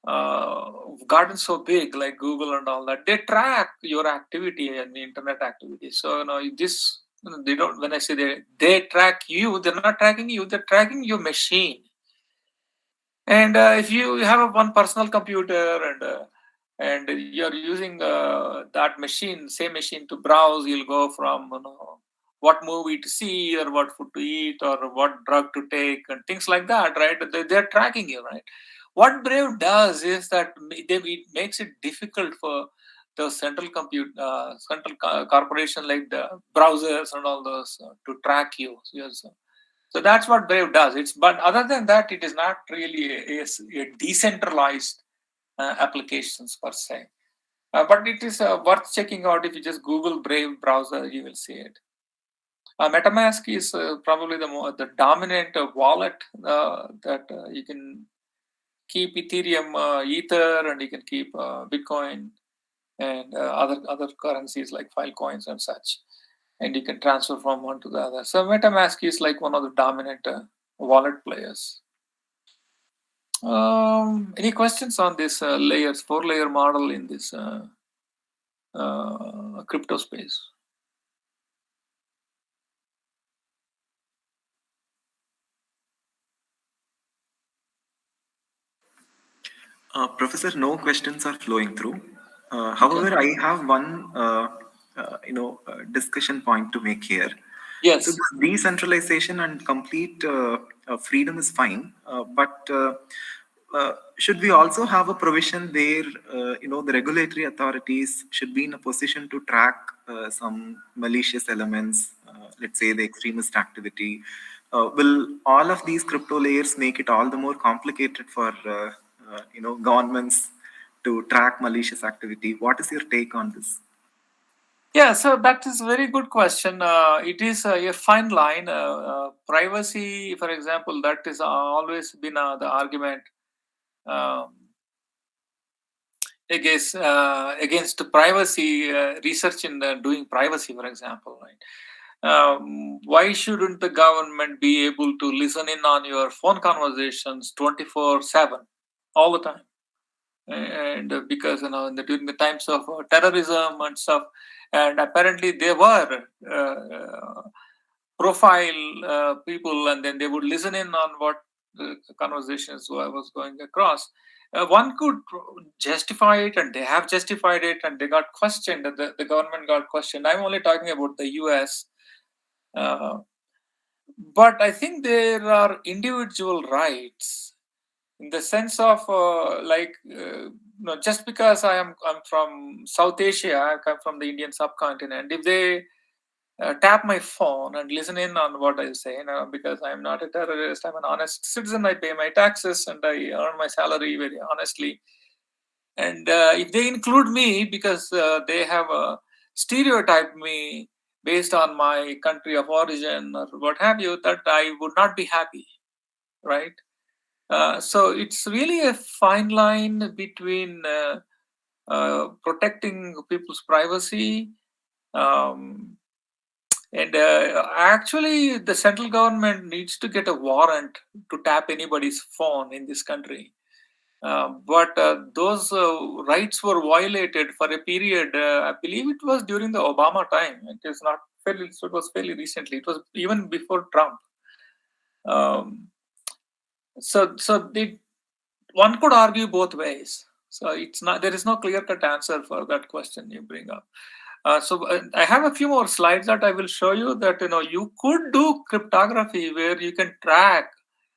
gotten so big, like Google and all that, they track your activity and internet activity. So they don't. When I say they track you, they're not tracking you. They're tracking your machine. And if you have one personal computer and you're using that machine, same machine, to browse, you'll go from what movie to see, or what food to eat, or what drug to take, and things like that, right? They're tracking you, right? What Brave does is that it makes it difficult for the central corporation like the browsers and all those to track you. So that's what Brave does. But other than that, it is not really a decentralized applications per se. But it is worth checking out. If you just Google Brave browser, you will see it. MetaMask is probably the dominant wallet that you can keep Ethereum, Ether, and you can keep Bitcoin and other currencies like Filecoins and such. And you can transfer from one to the other. So MetaMask is like one of the dominant wallet players. Any questions on this 4-layer model in this crypto space? Professor, no questions are flowing through. However, I have one discussion point to make here. Yes. So this decentralization and complete freedom is fine, but should we also have a provision where the regulatory authorities should be in a position to track some malicious elements, let's say the extremist activity? Will all of these crypto layers make it all the more complicated for governments to track malicious activity? What is your take on this? Yeah, so that is a very good question. It is a fine line. Privacy, for example, that is always been the argument um, against privacy, research in doing privacy, for example, right? Why shouldn't the government be able to listen in on your phone conversations 24/7 all the time? And because during the times of terrorism and stuff, and apparently they were profile people, and then they would listen in on what the conversations I was going across. One could justify it, and they have justified it, and they got questioned. The government got questioned. I'm only talking about the US. Uh, but I think there are individual rights in the sense of just because I'm from South Asia, I come from the Indian subcontinent. If they tap my phone and listen in on what I say, because I'm not a terrorist, I'm an honest citizen. I pay my taxes and I earn my salary very honestly. And if they include me because they have stereotyped me based on my country of origin or what have you, that I would not be happy, right? So it's really a fine line between protecting people's privacy, um, and actually the central government needs to get a warrant to tap anybody's phone in this country. But those rights were violated for a period. I believe it was during the Obama time. It is not fairly. So it was fairly recently. It was even before Trump. Um, one could argue both ways. So it's not, there is no clear-cut answer for that question you bring up. I have a few more slides that I will show you that you could do cryptography where you can track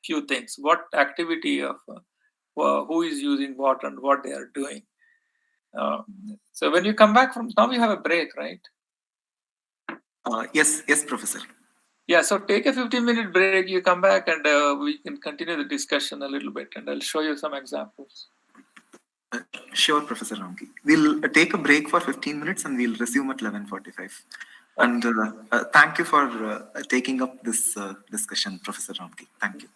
few things, what activity of who is using what and what they are doing. So when you come back from now, you have a break, right? Yes, Professor. Yeah, so take a 15-minute break, you come back, and we can continue the discussion a little bit, and I'll show you some examples. Sure, Professor Ramki. We'll take a break for 15 minutes and we'll resume at 11:45. Okay. And thank you for taking up this discussion, Professor Ramki. Thank you.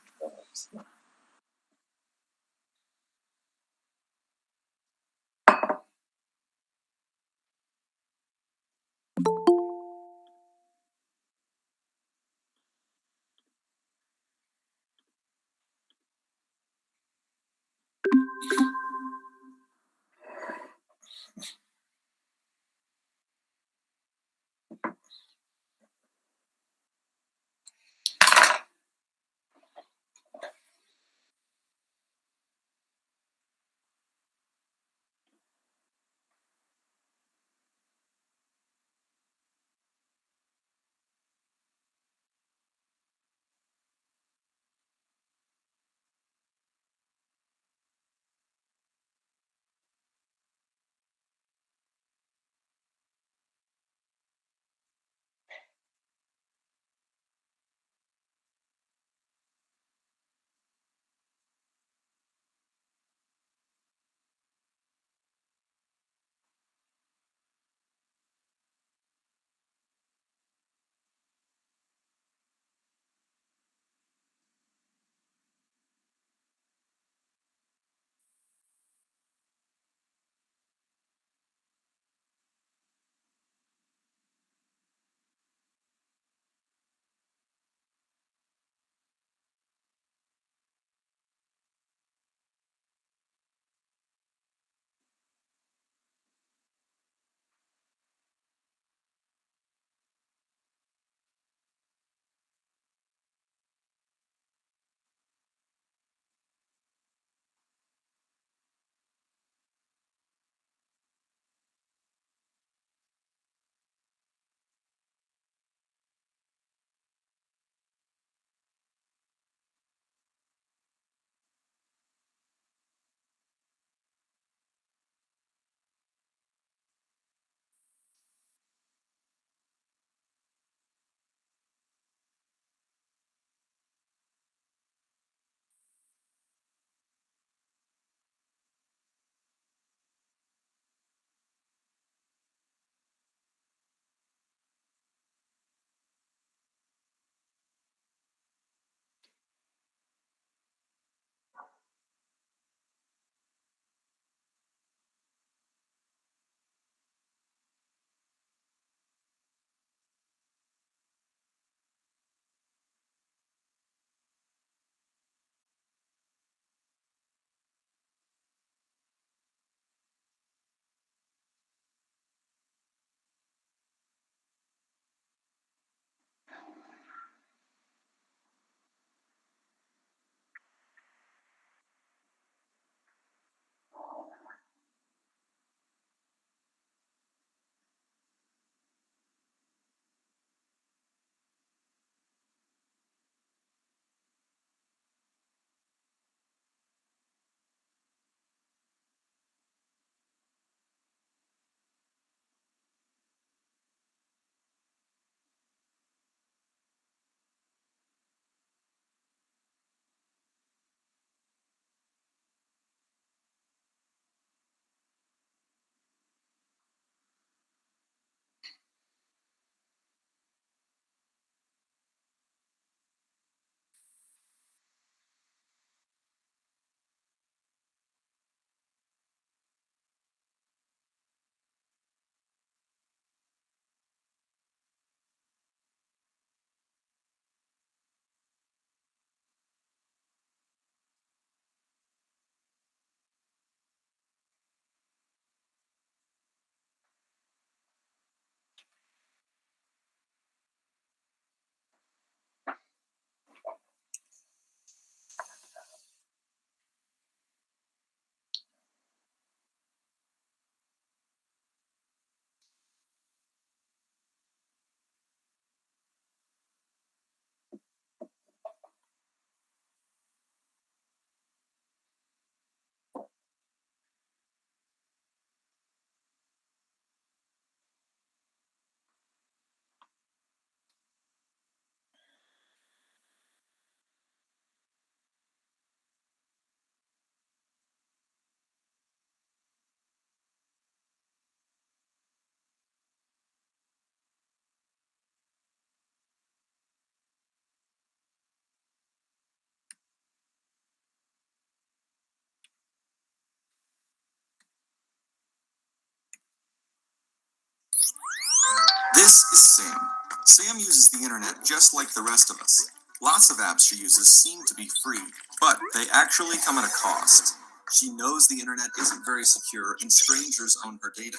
This is Sam. Sam uses the internet just like the rest of us. Lots of apps she uses seem to be free, but they actually come at a cost. She knows the internet isn't very secure and strangers own her data.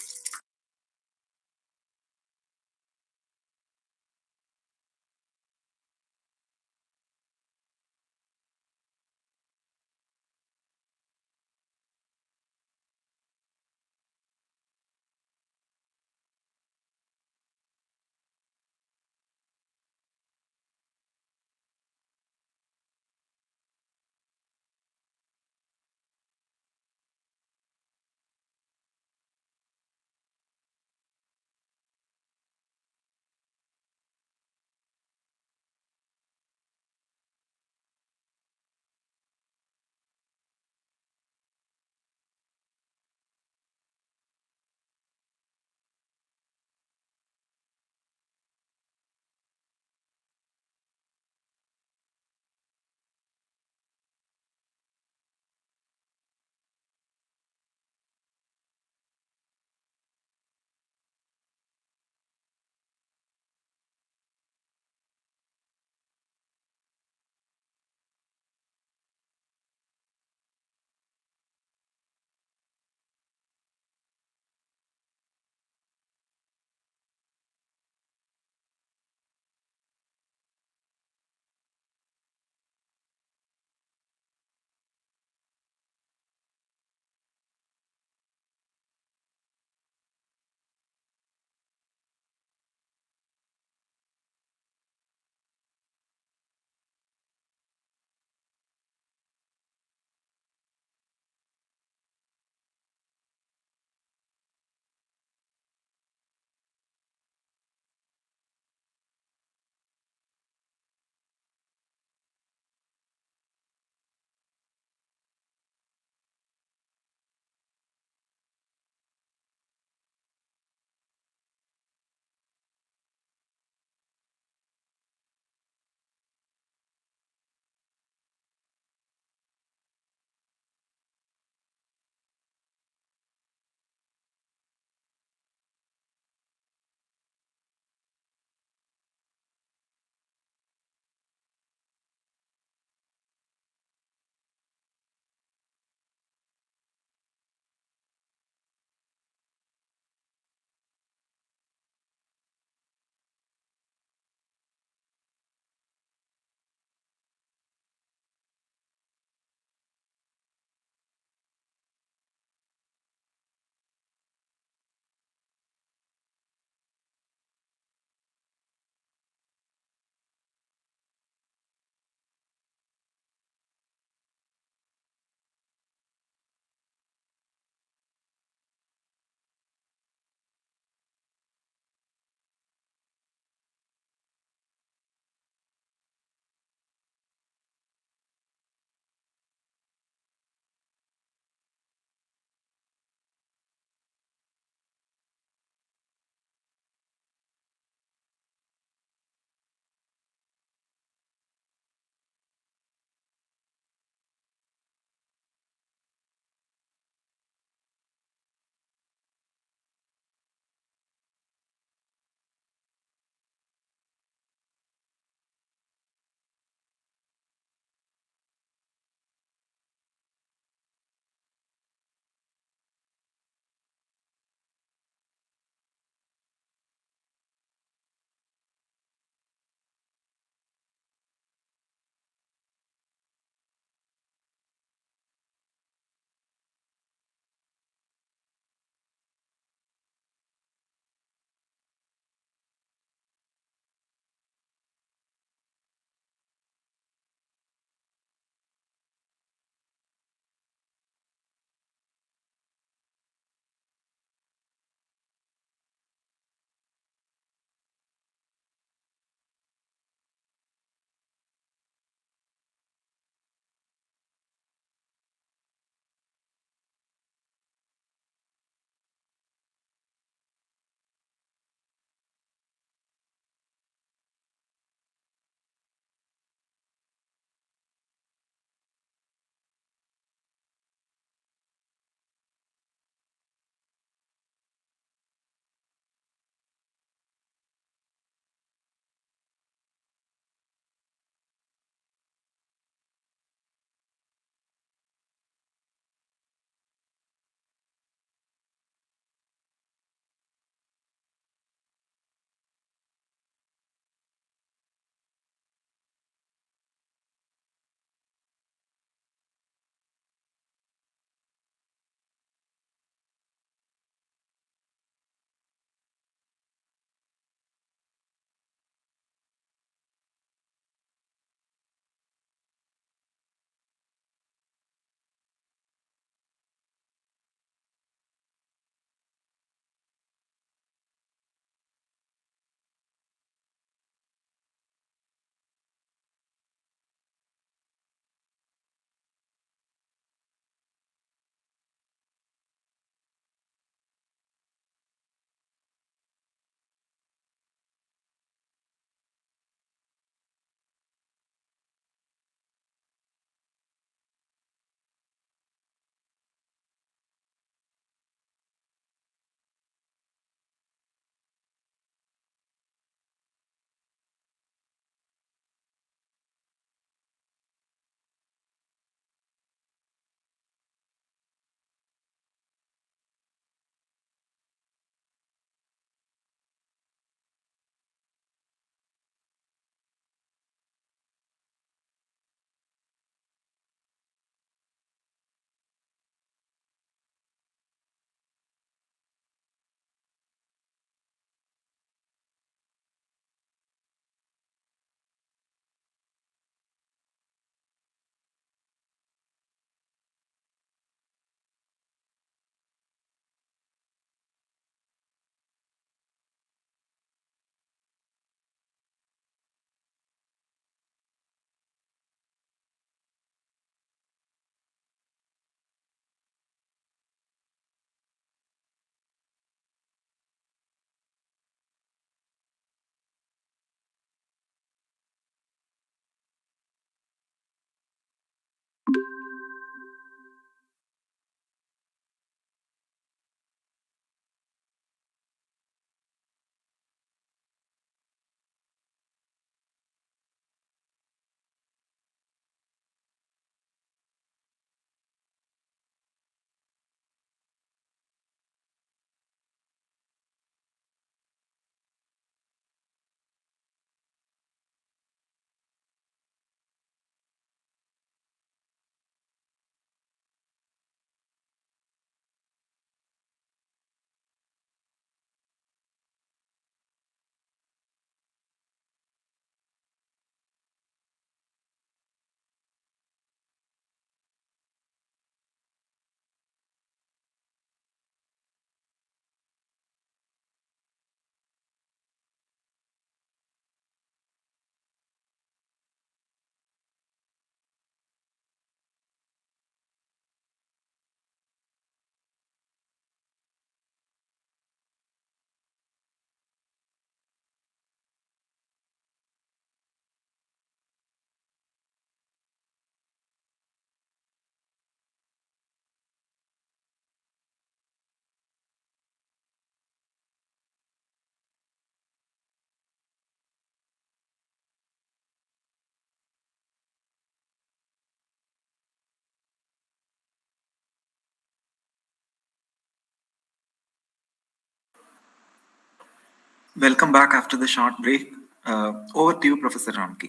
Welcome back after the short break. Over to you, Professor Ramki.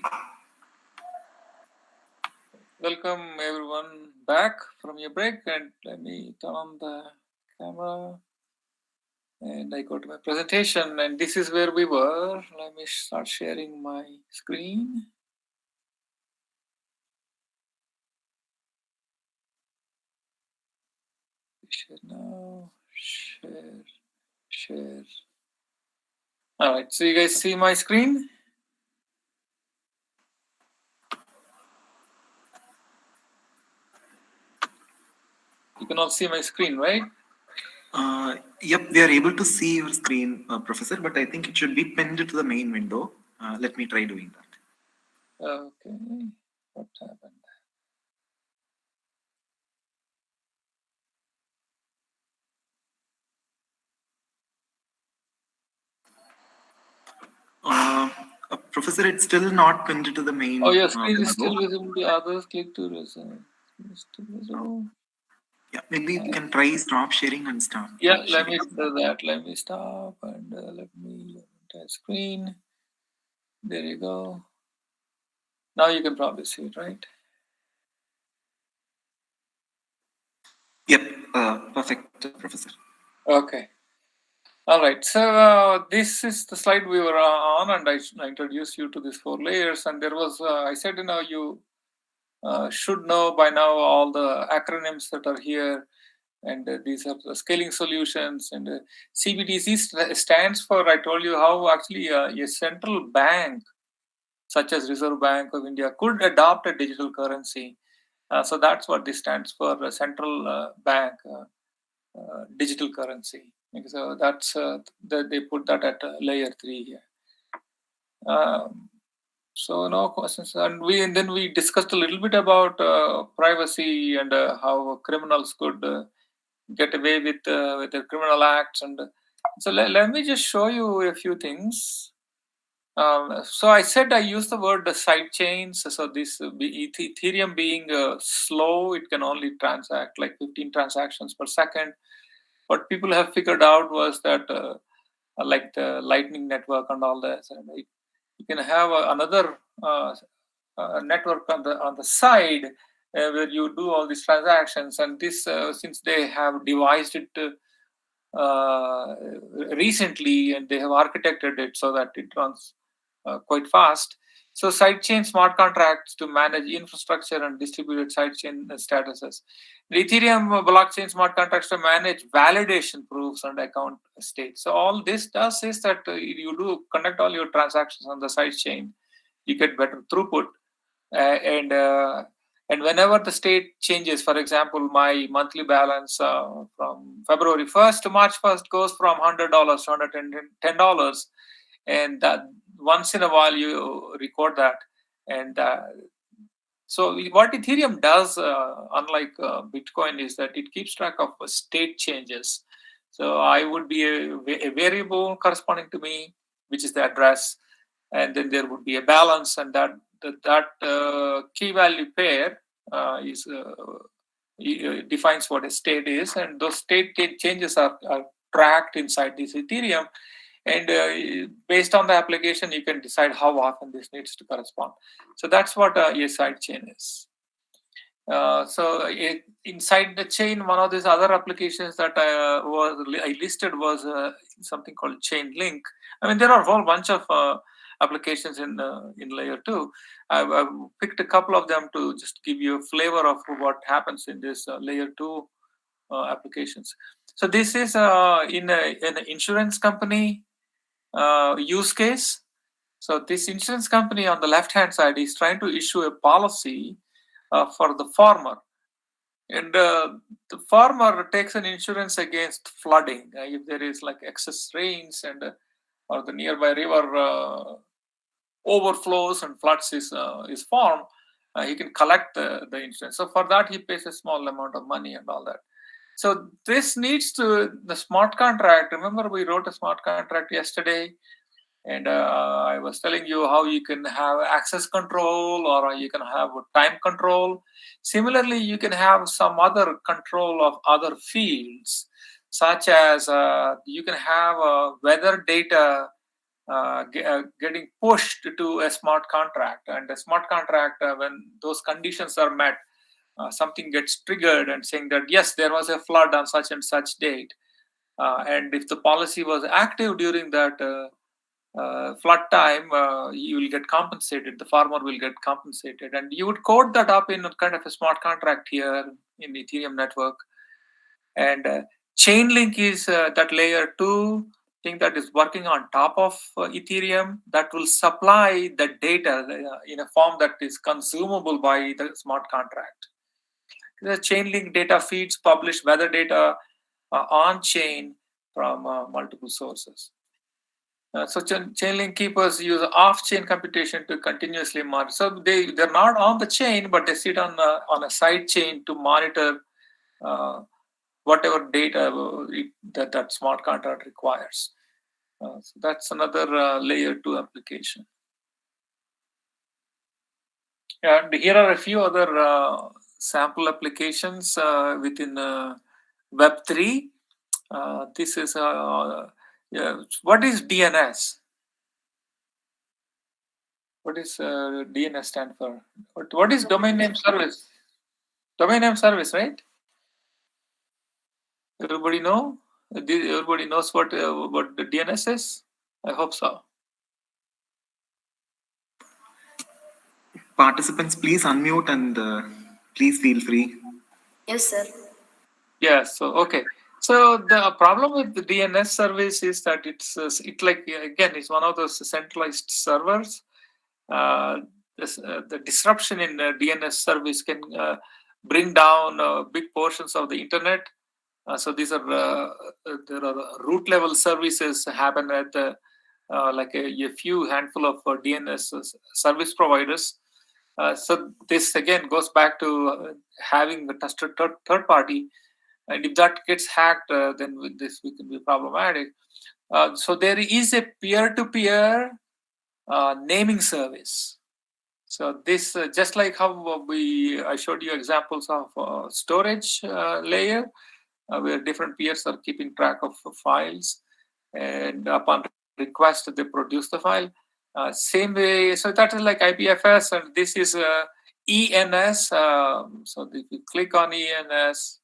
Welcome everyone back from your break, and let me turn on the camera and I go to my presentation, and this is where we were. Let me start sharing my screen. Share now, share. All right, so you guys see my screen? You can all see my screen, right? Yep, we are able to see your screen, Professor, but I think it should be pinned to the main window. Let me try doing that. Okay, what happened? Professor, it's still not pinned to the main Oh, your screen window. is still visible. The others click to resume. Still visible. Yeah, maybe we can try stop sharing and start. Yeah, let me do that. Let me stop and let me entire screen. There you go. Now you can probably see it, right? Yep, perfect, Professor. Okay. All right. So this is the slide we were on, and I introduced you to these 4 layers. And there was, I said, you should know by now all the acronyms that are here. And these are the scaling solutions. And CBDC stands for, I told you how actually a central bank, such as Reserve Bank of India, could adopt a digital currency. So that's what this stands for, a central bank digital currency. So that's they put that at layer 3 here. So no questions, and then we discussed a little bit about privacy and how criminals could get away with their criminal acts. And so let me just show you a few things. So I said I use the word side chains. So this Ethereum being slow, it can only transact like 15 transactions per second. What people have figured out was that like the Lightning Network and all that, and you can have another network on the side where you do all these transactions. And this, since they have devised it recently, and they have architected it so that it runs quite fast. So sidechain smart contracts to manage infrastructure and distributed sidechain statuses. The Ethereum blockchain smart contracts to manage validation proofs and account states. So all this does is that you do conduct all your transactions on the sidechain, you get better throughput, and whenever the state changes, for example, my monthly balance from February 1st to March 1st goes from $100 to $110, and that once in a while you record that. And so what Ethereum does, unlike Bitcoin, is that it keeps track of state changes. So I would be a variable corresponding to me, which is the address, and then there would be a balance, and that key value pair is defines what a state is, and those state changes are tracked inside this Ethereum. And based on the application, you can decide how often this needs to correspond. So that's what a sidechain is. So inside the chain, one of these other applications that I listed was something called Chainlink. I mean, there are a whole bunch of applications in layer 2. I've picked a couple of them to just give you a flavor of what happens in this layer 2 applications. So this is in an insurance company use case. So this insurance company on the left hand side is trying to issue a policy for the farmer, and the farmer takes an insurance against flooding if there is like excess rains, and or the nearby river overflows and floods is formed. He can collect the insurance. So for that he pays a small amount of money and all that. So this needs to the smart contract. Remember, we wrote a smart contract yesterday, and I was telling you how you can have access control, or you can have time control. Similarly, you can have some other control of other fields, such as you can have weather data getting pushed to a smart contract. And a smart contract, when those conditions are met, something gets triggered and saying that yes, there was a flood on such and such date, and if the policy was active during that flood time, you will get compensated. The farmer will get compensated, and you would code that up in a kind of a smart contract here in the Ethereum network. And Chainlink is that layer 2 thing that is working on top of Ethereum that will supply the data in a form that is consumable by the smart contract. The Chainlink data feeds publish weather data on chain from multiple sources. So Chainlink keepers use off-chain computation to continuously monitor. So they're not on the chain, but they sit on a side chain to monitor whatever data that smart contract requires. So that's another layer 2 application. And here are a few other sample applications within Web3. This is what is DNS? What is DNS stand for? What is domain name service? Domain name service, right? Everybody know? Everybody knows what the DNS is? I hope so. Participants, please unmute and please feel free. Yes, sir. Yes. So okay. So the problem with the DNS service is that it's one of those centralized servers. The disruption in the DNS service can bring down big portions of the internet. So these are there are root level services happen at the a few handful of DNS service providers. So this again goes back to having a trusted third party, and if that gets hacked, then with this we can be problematic. So there is a peer-to-peer naming service. So this just like how I showed you examples of storage layer, where different peers are keeping track of files, and upon request they produce the file. Same way, so that is like IPFS, and this is ENS. So if you click on ENS,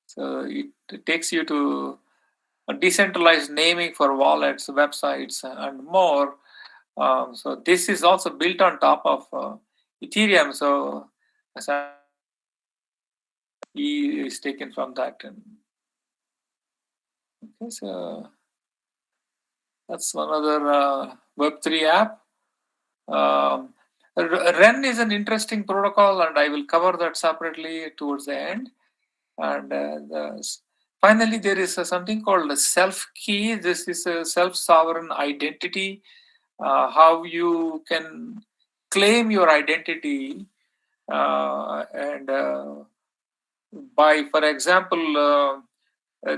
so it takes you to a decentralized naming for wallets, websites, and more. So this is also built on top of Ethereum. So as E is taken from that. Okay, so that's one other Web3 app. REN is an interesting protocol, and I will cover that separately towards the end. And finally, there is something called a self-key. This is a self-sovereign identity. How you can claim your identity and by, for example,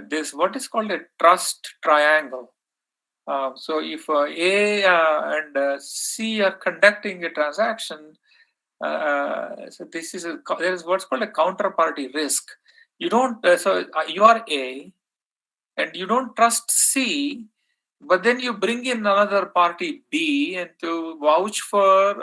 this what is called a trust triangle. So if A and C are conducting a transaction, so there is what's called a counterparty risk. You don't you are A and you don't trust C, but then you bring in another party B and to vouch for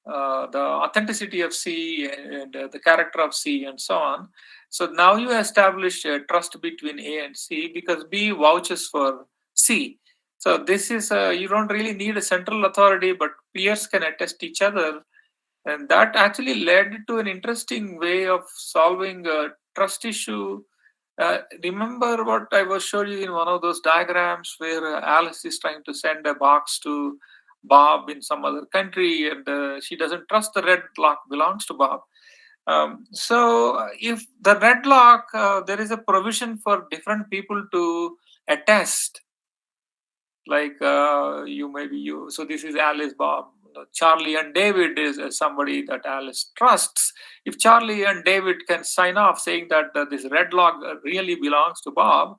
the authenticity of C and the character of C and so on. So now you establish a trust between A and C because B vouches for C. So this is you don't really need a central authority, but peers can attest each other, and that actually led to an interesting way of solving a trust issue. Remember what I was showing you in one of those diagrams where Alice is trying to send a box to Bob in some other country, and she doesn't trust the red lock belongs to Bob. So if the red lock, there is a provision for different people to attest, like so this is Alice, Bob, Charlie and David is somebody that Alice trusts. If Charlie and David can sign off saying that this red log really belongs to Bob,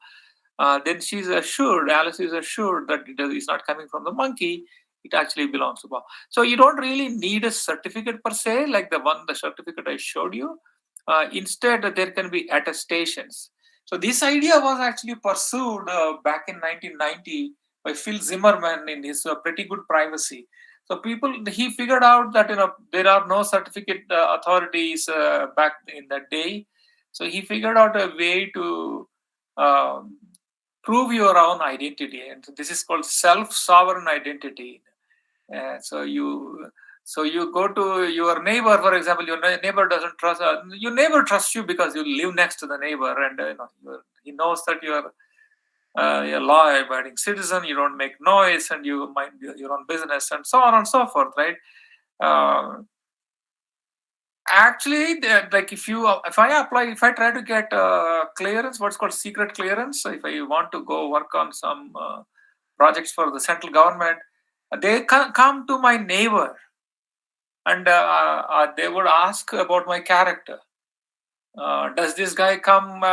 then she's assured, Alice is assured that it is not coming from the monkey, it actually belongs to Bob. So you don't really need a certificate per se, like the certificate I showed you. Instead, there can be attestations. So this idea was actually pursued back in 1990 by Phil Zimmerman in his Pretty Good Privacy. So he figured out that there are no certificate authorities back in that day. So he figured out a way to um, prove your own identity, and this is called self-sovereign identity. So you go to your neighbor, for example. Your neighbor doesn't trust your neighbor trusts you because you live next to the neighbor, and he knows that you're a law-abiding citizen. You don't make noise, and you mind your own business, and so on and so forth, right? Actually, like if I try to get clearance, what's called secret clearance. So if I want to go work on some projects for the central government, they come to my neighbor, and they would ask about my character. Does this guy come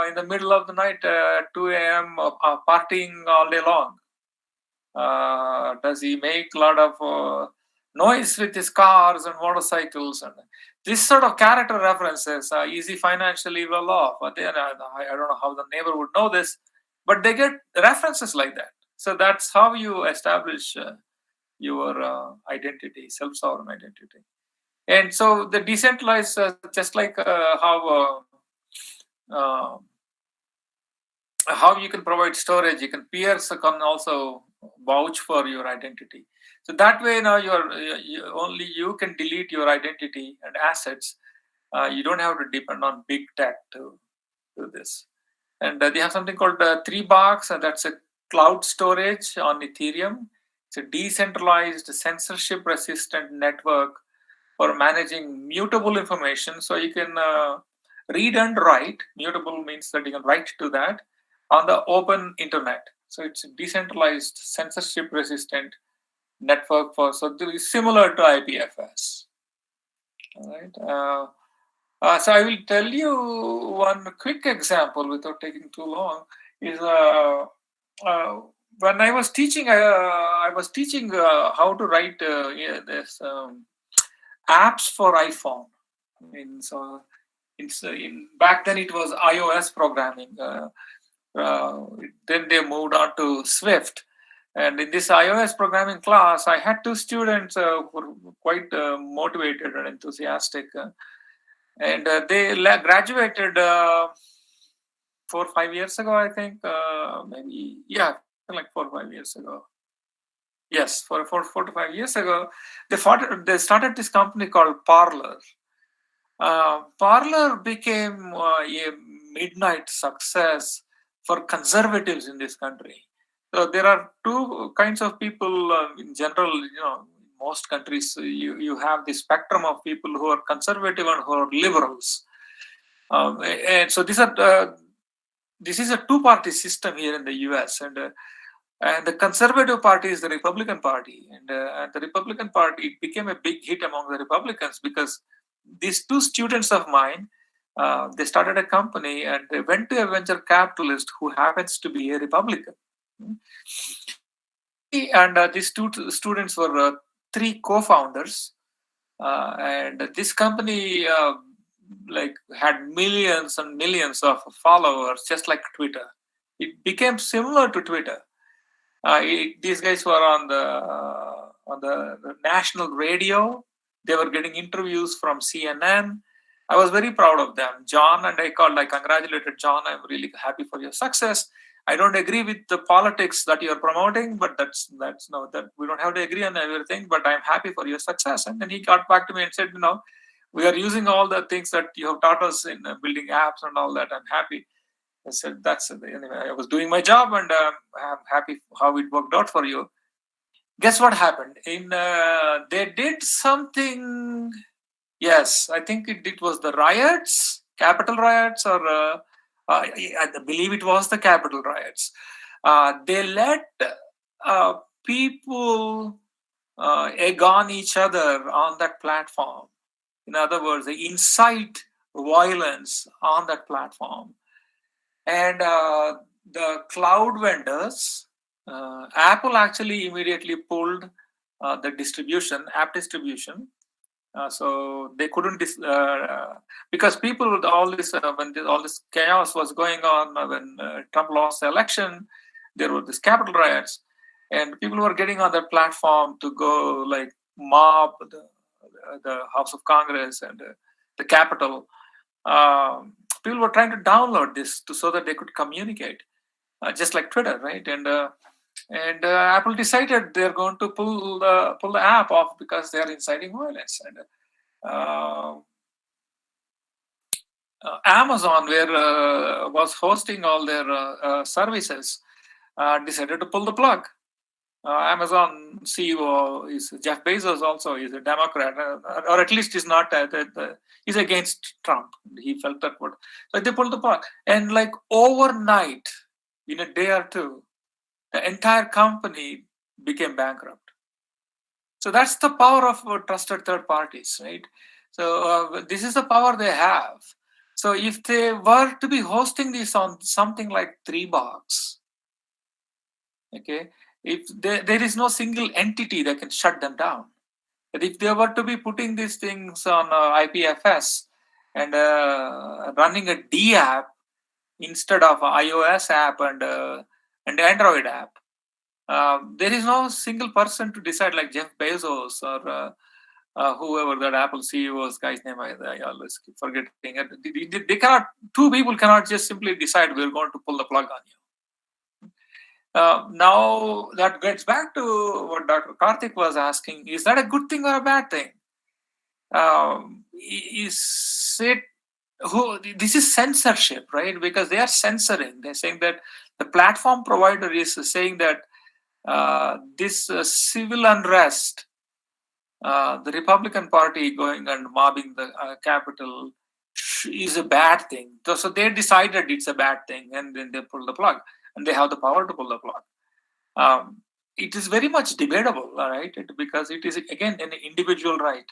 in the middle of the night at 2 a.m. Partying all day long? Does he make a lot of noise with his cars and motorcycles? And this sort of character references, is he financially well off? But then, I don't know how the neighbor would know this, but they get references like that. So that's how you establish your identity, self-sovereign identity. And so the decentralized, just like how you can provide storage, you can peers can also vouch for your identity. So that way, now only you can delete your identity and assets. You don't have to depend on big tech to do this. And they have something called 3box, and that's a cloud storage on Ethereum. It's a decentralized, censorship-resistant network for managing mutable information. So you can read and write. Mutable means that you can write to that on the open internet. So it's a decentralized, censorship-resistant network so similar to IPFS. All right. So I will tell you one quick example without taking too long. Is when I was teaching, how to write this apps for iPhone. Back then it was iOS programming. Then they moved on to Swift. And in this iOS programming class, I had two students who were quite motivated and enthusiastic. And they graduated 4 or 5 years ago, I think. Maybe, yeah, like 4 or 5 years ago. Yes, 4 to 5 years ago, they started this company called Parler. Parler became a midnight success for conservatives in this country. So there are two kinds of people in general. Most countries, you have the spectrum of people who are conservative and who are liberals. And so this is a two-party system here in the US, and the conservative party is the Republican Party, and the Republican Party became a big hit among the Republicans because these two students of mine, they started a company and they went to a venture capitalist who happens to be a Republican. And these two students were three co-founders, and this company had millions and millions of followers, just like Twitter. It became similar to Twitter. These guys were on the national radio. They were getting interviews from CNN. I was very proud of them. John and I congratulated John. I'm really happy for your success. I don't agree with the politics that you're promoting, but that's that we don't have to agree on everything. But I'm happy for your success. And then he got back to me and said, we are using all the things that you have taught us in building apps and all that. I'm happy. I said, anyway, I was doing my job, and I'm happy how it worked out for you. Guess what happened? They did something. Yes, I think it was the riots, Capitol riots, or I believe it was the Capitol riots. They let people egg on each other on that platform. In other words, they incite violence on that platform. And the cloud vendors, Apple actually immediately pulled the app distribution. So they couldn't because people with all this when all this chaos was going on when Trump lost the election, there were these Capitol riots, and people were getting on their platform to go like mob the House of Congress and the Capitol. People were trying to download this so that they could communicate, just like Twitter, right? And Apple decided they're going to pull the app off because they are inciting violence. And Amazon, where was hosting all their services, decided to pull the plug. Amazon CEO is Jeff Bezos, also is a Democrat, or at least is not. He's against Trump. He felt that would. So they pulled the plug, and like overnight, in a day or two, the entire company became bankrupt. So that's the power of trusted third parties, right? So this is the power they have. So if they were to be hosting this on something like 3box, okay, if there is no single entity that can shut them down. But if they were to be putting these things on IPFS and running a D app instead of iOS app and Android app, there is no single person to decide, like Jeff Bezos or whoever that Apple CEO's guy's name, I always keep forgetting it. They cannot. Two people cannot just simply decide we're going to pull the plug on you. Now that gets back to what Dr. Karthik was asking: is that a good thing or a bad thing? Is it? This is censorship, right? Because they are censoring. They're saying that the platform provider is saying that this civil unrest, the Republican Party going and mobbing the Capitol, is a bad thing. So they decided it's a bad thing, and then they pull the plug, and they have the power to pull the plug. It is very much debatable, right? Because it is again an individual right.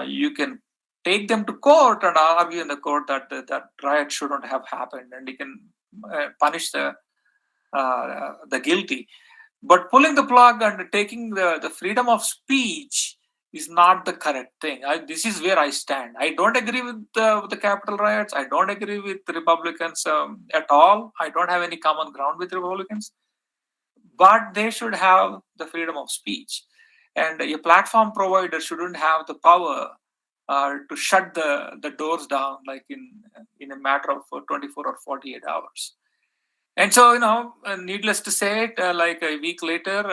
You can take them to court and argue in the court that that riot shouldn't have happened, and you can punish the guilty. But pulling the plug and taking the freedom of speech is not the correct thing. This is where I stand. I don't agree with the Capitol riots. I don't agree with the Republicans at all. I don't have any common ground with Republicans. But they should have the freedom of speech. And a platform provider shouldn't have the power to shut the doors down like in a matter of 24 or 48 hours. And so, needless to say it, like a week later,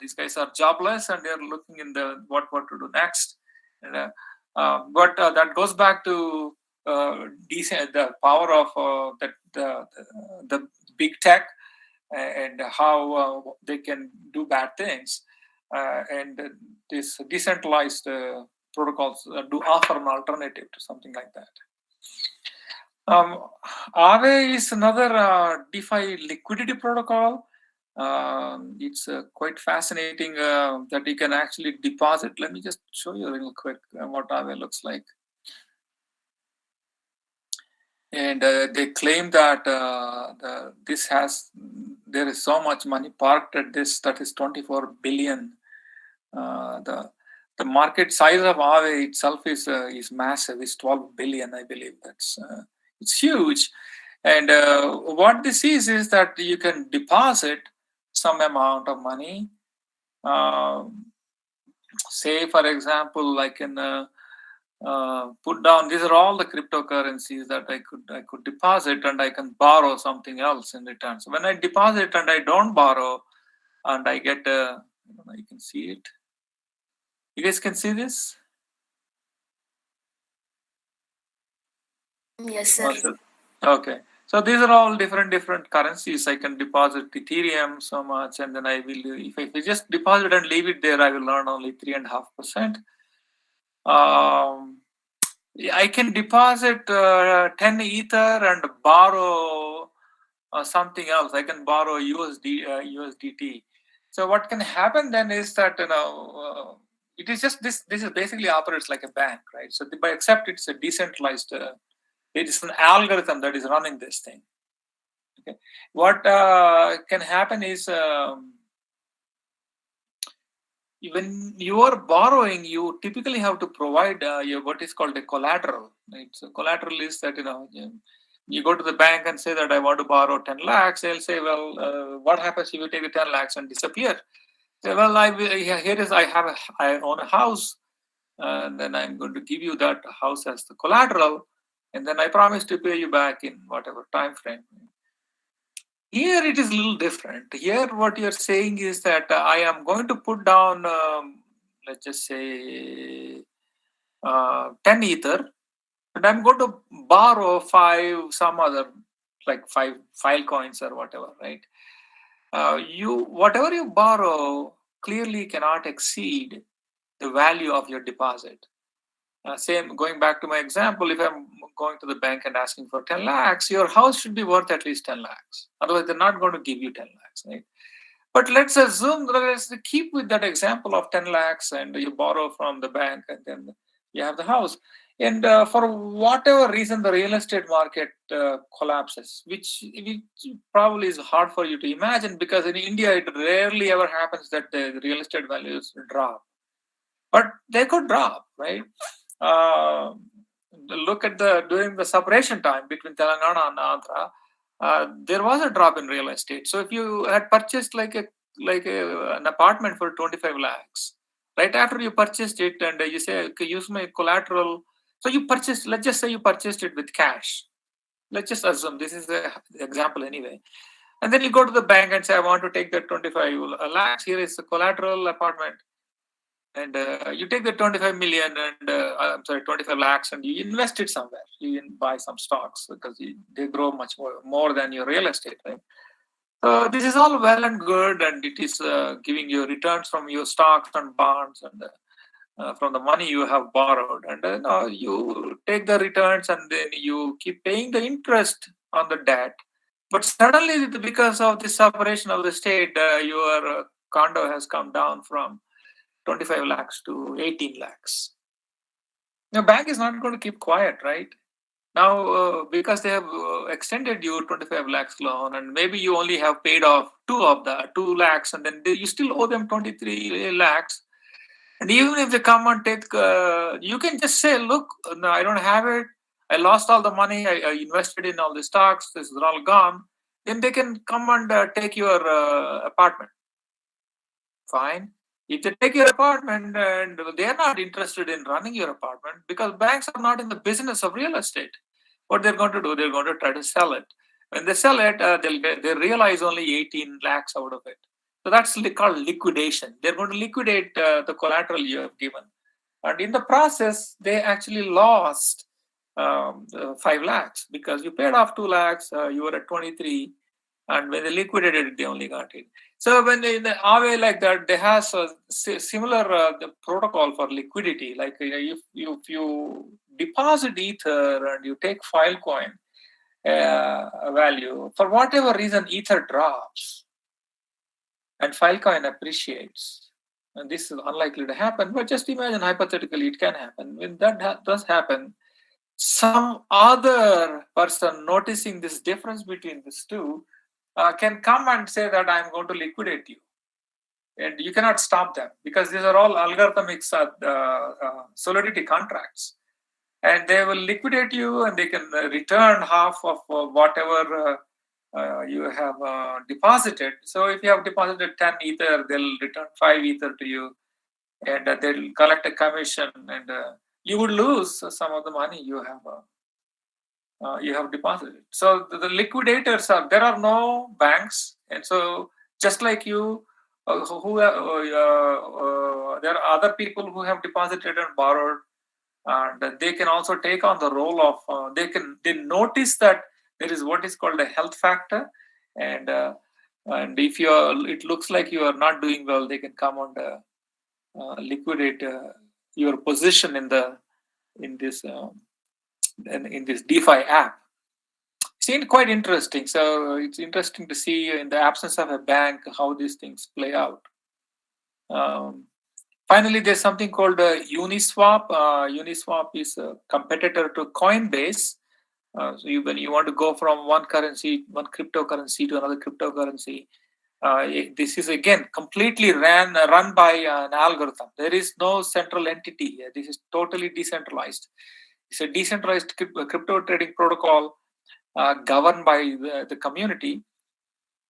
these guys are jobless and they're looking in what to do next. And, but that goes back to the power of the big tech and how they can do bad things. And these decentralized protocols do offer an alternative to something like that. Aave is another DeFi liquidity protocol. It's quite fascinating that you can actually deposit. Let me just show you real quick what Aave looks like. And they claim that there is so much money parked at this, that is 24 billion. The market size of Aave itself is massive. It's 12 billion, I believe. It's huge. And what this is that you can deposit some amount of money. Say, for example, I can put down, these are all the cryptocurrencies that I could deposit, and I can borrow something else in return. So when I deposit and I don't borrow, and I get, you can see it. You guys can see this? Yes, sir. Okay. So these are all different currencies. I can deposit Ethereum so much, and then I will, if I just deposit and leave it there, I will earn only 3.5%. I can deposit 10 Ether and borrow something else. I can borrow USDT. So what can happen then is that it is just this is basically operates like a bank, right? So except it's a decentralized. It is an algorithm that is running this thing. Okay, what can happen is when you are borrowing, you typically have to provide what is called a collateral. Right? So collateral is that you go to the bank and say that I want to borrow 10 lakhs. They'll say, well, what happens if you take the 10 lakhs and disappear? Say, well, I own a house, and then I'm going to give you that house as the collateral, and then I promise to pay you back in whatever time frame. Here it is a little different. Here what you're saying is that I am going to put down, let's just say, 10 ether, and I'm going to borrow 5 some other, like 5 file coins or whatever, right? Whatever you borrow clearly cannot exceed the value of your deposit. Same, going back to my example, if I'm going to the bank and asking for 10 lakhs, your house should be worth at least 10 lakhs. Otherwise, they're not going to give you 10 lakhs, right? But let's assume, let's keep with that example of 10 lakhs and you borrow from the bank and then you have the house. And for whatever reason, the real estate market collapses, which probably is hard for you to imagine, because in India, it rarely ever happens that the real estate values drop. But they could drop, right? Look at during the separation time between Telangana and Andhra, there was a drop in real estate. So if you had purchased an apartment for 25 lakhs, right after you purchased it, and you say, okay, use my collateral. So you purchased, let's just say you purchased it with cash. Let's just assume this is the example anyway. And then you go to the bank and say, I want to take that 25 lakhs. Here is the collateral apartment. And you take the 25 million and 25 lakhs and you invest it somewhere. You buy some stocks because they grow much more than your real estate, right? So this is all well and good, and it is giving you returns from your stocks and bonds and from the money you have borrowed. And then you take the returns and then you keep paying the interest on the debt. But suddenly, because of the separation of the state, your condo has come down from 25 lakhs to 18 lakhs. The bank is not going to keep quiet, right? Now, because they have extended you 25 lakhs loan, and maybe you only have paid off 2 lakhs, and then you still owe them 23 lakhs. And even if they come and take, you can just say, look, no, I don't have it. I lost all the money. I invested in all the stocks. This is all gone. Then they can come and take your apartment. Fine. If they take your apartment and they are not interested in running your apartment, because banks are not in the business of real estate, what they're going to do, they're going to try to sell it. When they sell it, they'll realize only 18 lakhs out of it. So that's called liquidation. They're going to liquidate the collateral you have given. And in the process, they actually lost 5 lakhs because you paid off 2 lakhs, you were at 23, and when they liquidated it, they only got it. So when they in a way like that, they have a similar the protocol for liquidity. Like if you deposit ether and you take Filecoin value, for whatever reason, ether drops and Filecoin appreciates. And this is unlikely to happen, but just imagine hypothetically it can happen. When that does happen, some other person noticing this difference between these two can come and say that I'm going to liquidate you. And you cannot stop them because these are all algorithmic solidity contracts. And they will liquidate you and they can return half of whatever you have deposited. So if you have deposited 10 ether, they'll return 5 ether to you, and they'll collect a commission, and you would lose some of the money you have deposited. So the liquidators there are no banks, and so just like you, there are other people who have deposited and borrowed, and they can also take on the role of they notice that there is what is called a health factor, and if it looks like you are not doing well, they can come and liquidate your position in this DeFi app. It's quite interesting. So it's interesting to see in the absence of a bank how these things play out. Finally, there's something called Uniswap. Uniswap is a competitor to Coinbase. So when you want to go from one cryptocurrency to another cryptocurrency, This is again completely run by an algorithm. There is no central entity here. This is totally decentralized. It's a decentralized crypto trading protocol governed by the community.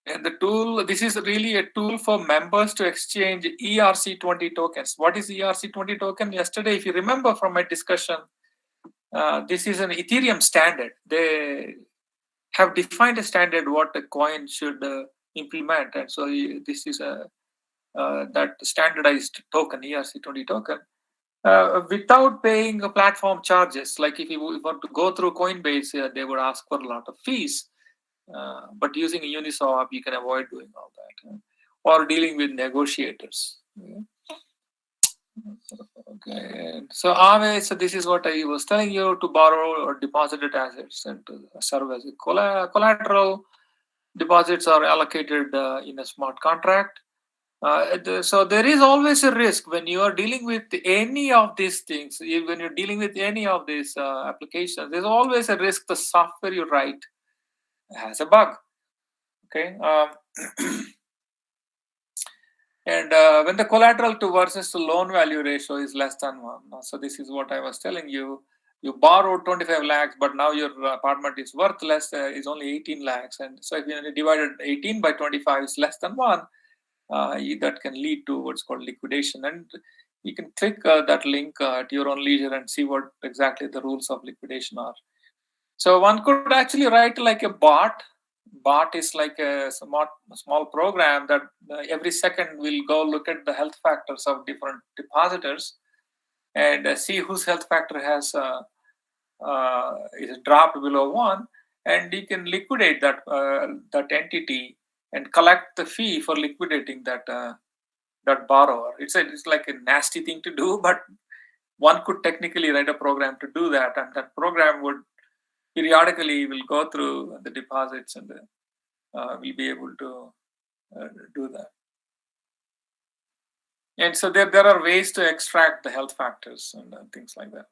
And the tool, this is really a tool for members to exchange ERC20 tokens. What is ERC20 token? Yesterday, if you remember from my discussion, this is an Ethereum standard. They have defined a standard what a coin should implement, and so this is a that standardized token, ERC20 token, without paying platform charges. Like if you want to go through Coinbase, they would ask for a lot of fees. But using a Uniswap, you can avoid doing all that, or dealing with negotiators. Okay, so Aave, so this is what I was telling you: to borrow or deposited assets and to serve as a collateral. Deposits are allocated in a smart contract. So there is always a risk when you are dealing with any of these things. When you're dealing with any of these applications, there's always a risk the software you write has a bug. Okay, and when the collateral to versus the loan value ratio is less than 1, so this is what I was telling you. You borrowed 25 lakhs, but now your apartment is worth less, is only 18 lakhs. And so if you divided 18 by 25 is less than 1, that can lead to what's called liquidation. And you can click that link at your own leisure and see what exactly the rules of liquidation are. So one could actually write like a bot. Bot is like a small program that every second will go look at the health factors of different depositors and see whose health factor has is dropped below 1, and you can liquidate that entity and collect the fee for liquidating that borrower. It's like a nasty thing to do, but one could technically write a program to do that, and that program would periodically will go through the deposits and will be able to do that. And so there are ways to extract the health factors and things like that.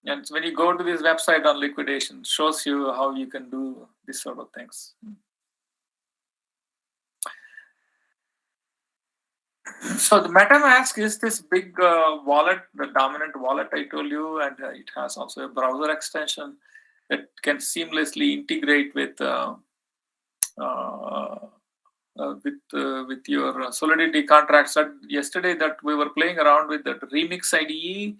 And when you go to this website on liquidation, it shows you how you can do this sort of things. So the MetaMask is this big wallet, the dominant wallet I told you, and it has also a browser extension that can seamlessly integrate with your Solidity contracts. That yesterday that we were playing around with that Remix IDE,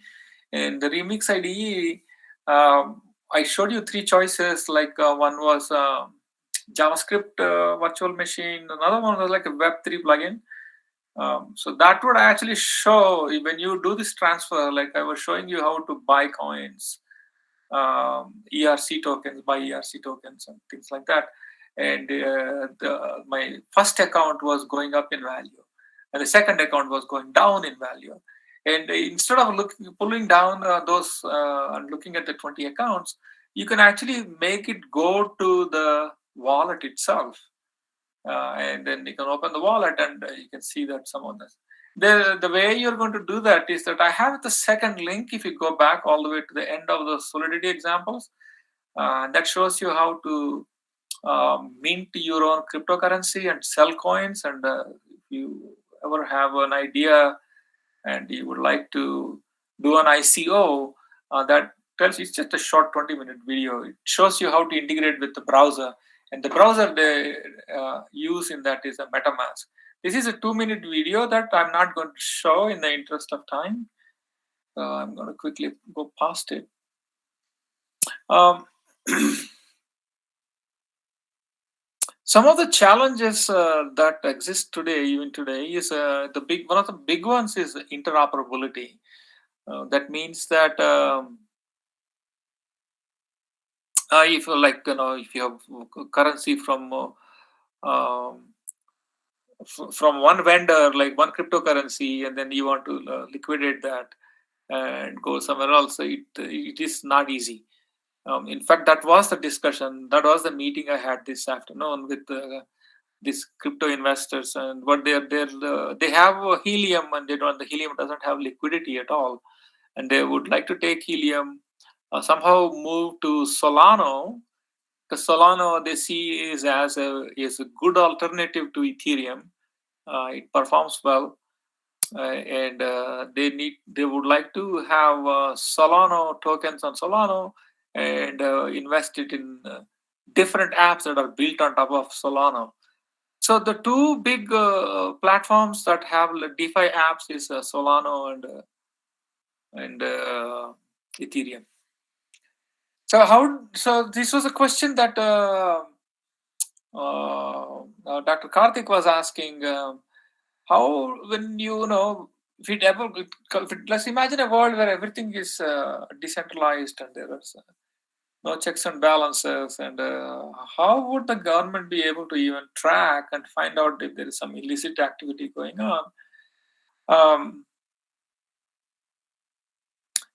and the Remix IDE, I showed you 3 choices. Like one was JavaScript virtual machine, another one was like a Web3 plugin. So that would actually show when you do this transfer, like I was showing you how to buy coins, ERC tokens, buy ERC tokens and things like that. And my first account was going up in value, and the second account was going down in value. And instead of pulling down those and looking at the 20 accounts, you can actually make it go to the wallet itself. And then you can open the wallet and you can see that some of this. The way you're going to do that is that I have the second link. If you go back all the way to the end of the Solidity examples, that shows you how to mint your own cryptocurrency and sell coins. And if you ever have an idea and you would like to do an ICO, that tells you, it's just a short 20-minute video. It shows you how to integrate with the browser. And the browser they use in that is a MetaMask. This is a 2-minute video that I'm not going to show in the interest of time. So I'm going to quickly go past it. Some of the challenges that exist today, even today, is one of the big ones is interoperability. That means that if you have currency from one vendor, like one cryptocurrency, and then you want to liquidate that and go somewhere else, it is not easy. In fact, that was the discussion. That was the meeting I had this afternoon with these crypto investors, and what they have helium, and the helium doesn't have liquidity at all, and they would like to take helium, somehow move to Solano, because Solana they see is as a good alternative to Ethereum. It performs well, and they would like to have Solana tokens on Solana and invest it in different apps that are built on top of Solana. So the two big platforms that have DeFi apps is Solana and Ethereum. So this was a question that Dr. Karthik was asking. How, when if it ever, let's imagine a world where everything is decentralized and there is no checks and balances, and how would the government be able to even track and find out if there is some illicit activity going on?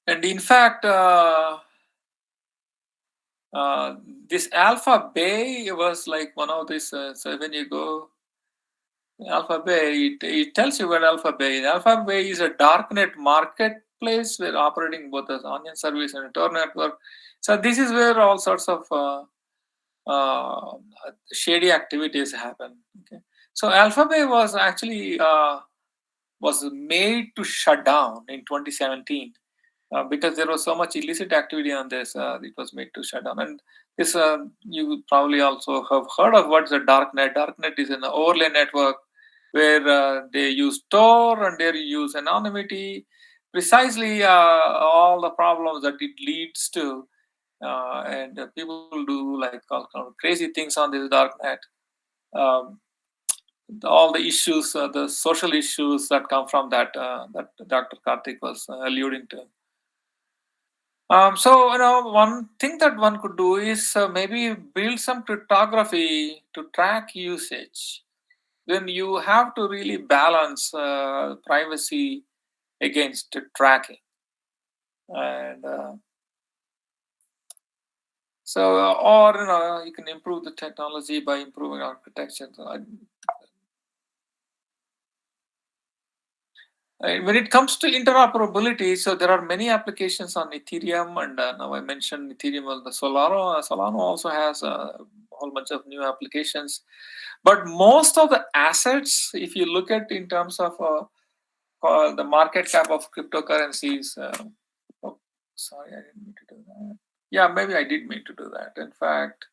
And in fact, this Alpha Bay was like one of these. So when you go Alpha Bay, it tells you where Alpha Bay is. Alpha Bay is a darknet marketplace where operating both as onion service and a Tor network. So this is where all sorts of shady activities happen. Okay, so Alpha Bay was actually was made to shut down in 2017 because there was so much illicit activity on this. It was made to shut down. And this you probably also have heard of what's a darknet. Darknet is an overlay network where they use Tor and they use anonymity. Precisely all the problems that it leads to. And people do like all kind of crazy things on this darknet. All the issues, the social issues that come from that, that Dr. Karthik was alluding to. So one thing that one could do is maybe build some cryptography to track usage. Then you have to really balance privacy against tracking, and so or you can improve the technology by improving architecture. When it comes to interoperability, so there are many applications on Ethereum, and now I mentioned Ethereum, well, the Solana also has a whole bunch of new applications. But most of the assets, if you look at in terms of the market cap of cryptocurrencies, oh, sorry, I didn't mean to do that. Yeah, maybe I did mean to do that. In fact,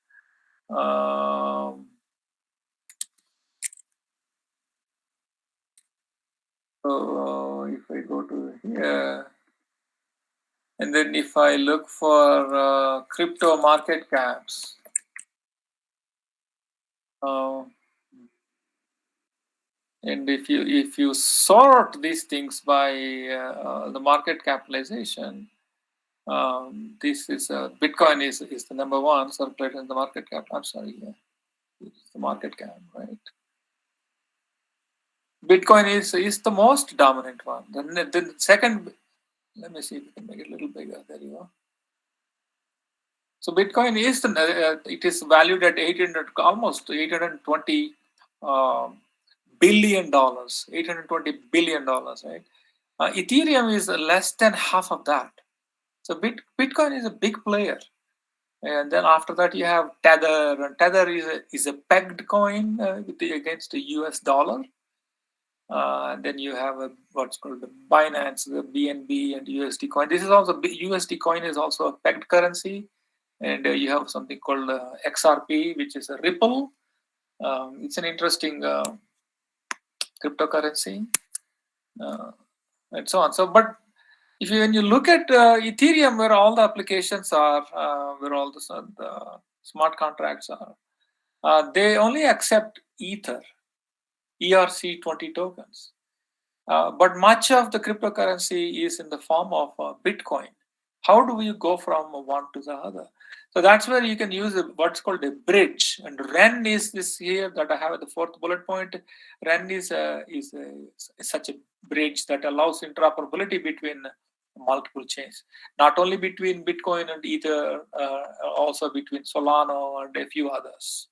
so if I go to here, and then if I look for crypto market caps, and if you sort these things by the market capitalization, this is Bitcoin is the number one circulated in the market cap. I'm sorry, yeah, it's the market cap, right? Bitcoin is the most dominant one. The second, let me see if we can make it a little bigger. There you go. So Bitcoin is it is valued at almost 820 billion dollars, $820 billion, right? Ethereum is less than half of that. So Bitcoin is a big player. And then after that you have Tether, and Tether is a pegged coin against the US dollar. And then you have what's called the Binance, the BNB, and USD coin. This is also USD coin is also a pegged currency, and you have something called XRP, which is a Ripple. It's an interesting cryptocurrency, and so on. So, but when you look at Ethereum, where all the applications are, where all the smart contracts are, they only accept Ether, ERC20 tokens. But much of the cryptocurrency is in the form of Bitcoin. How do we go from one to the other? So that's where you can use what's called a bridge. And REN is this here that I have at the fourth bullet point. REN is such a bridge that allows interoperability between multiple chains, not only between Bitcoin and Ether, also between Solana and a few others.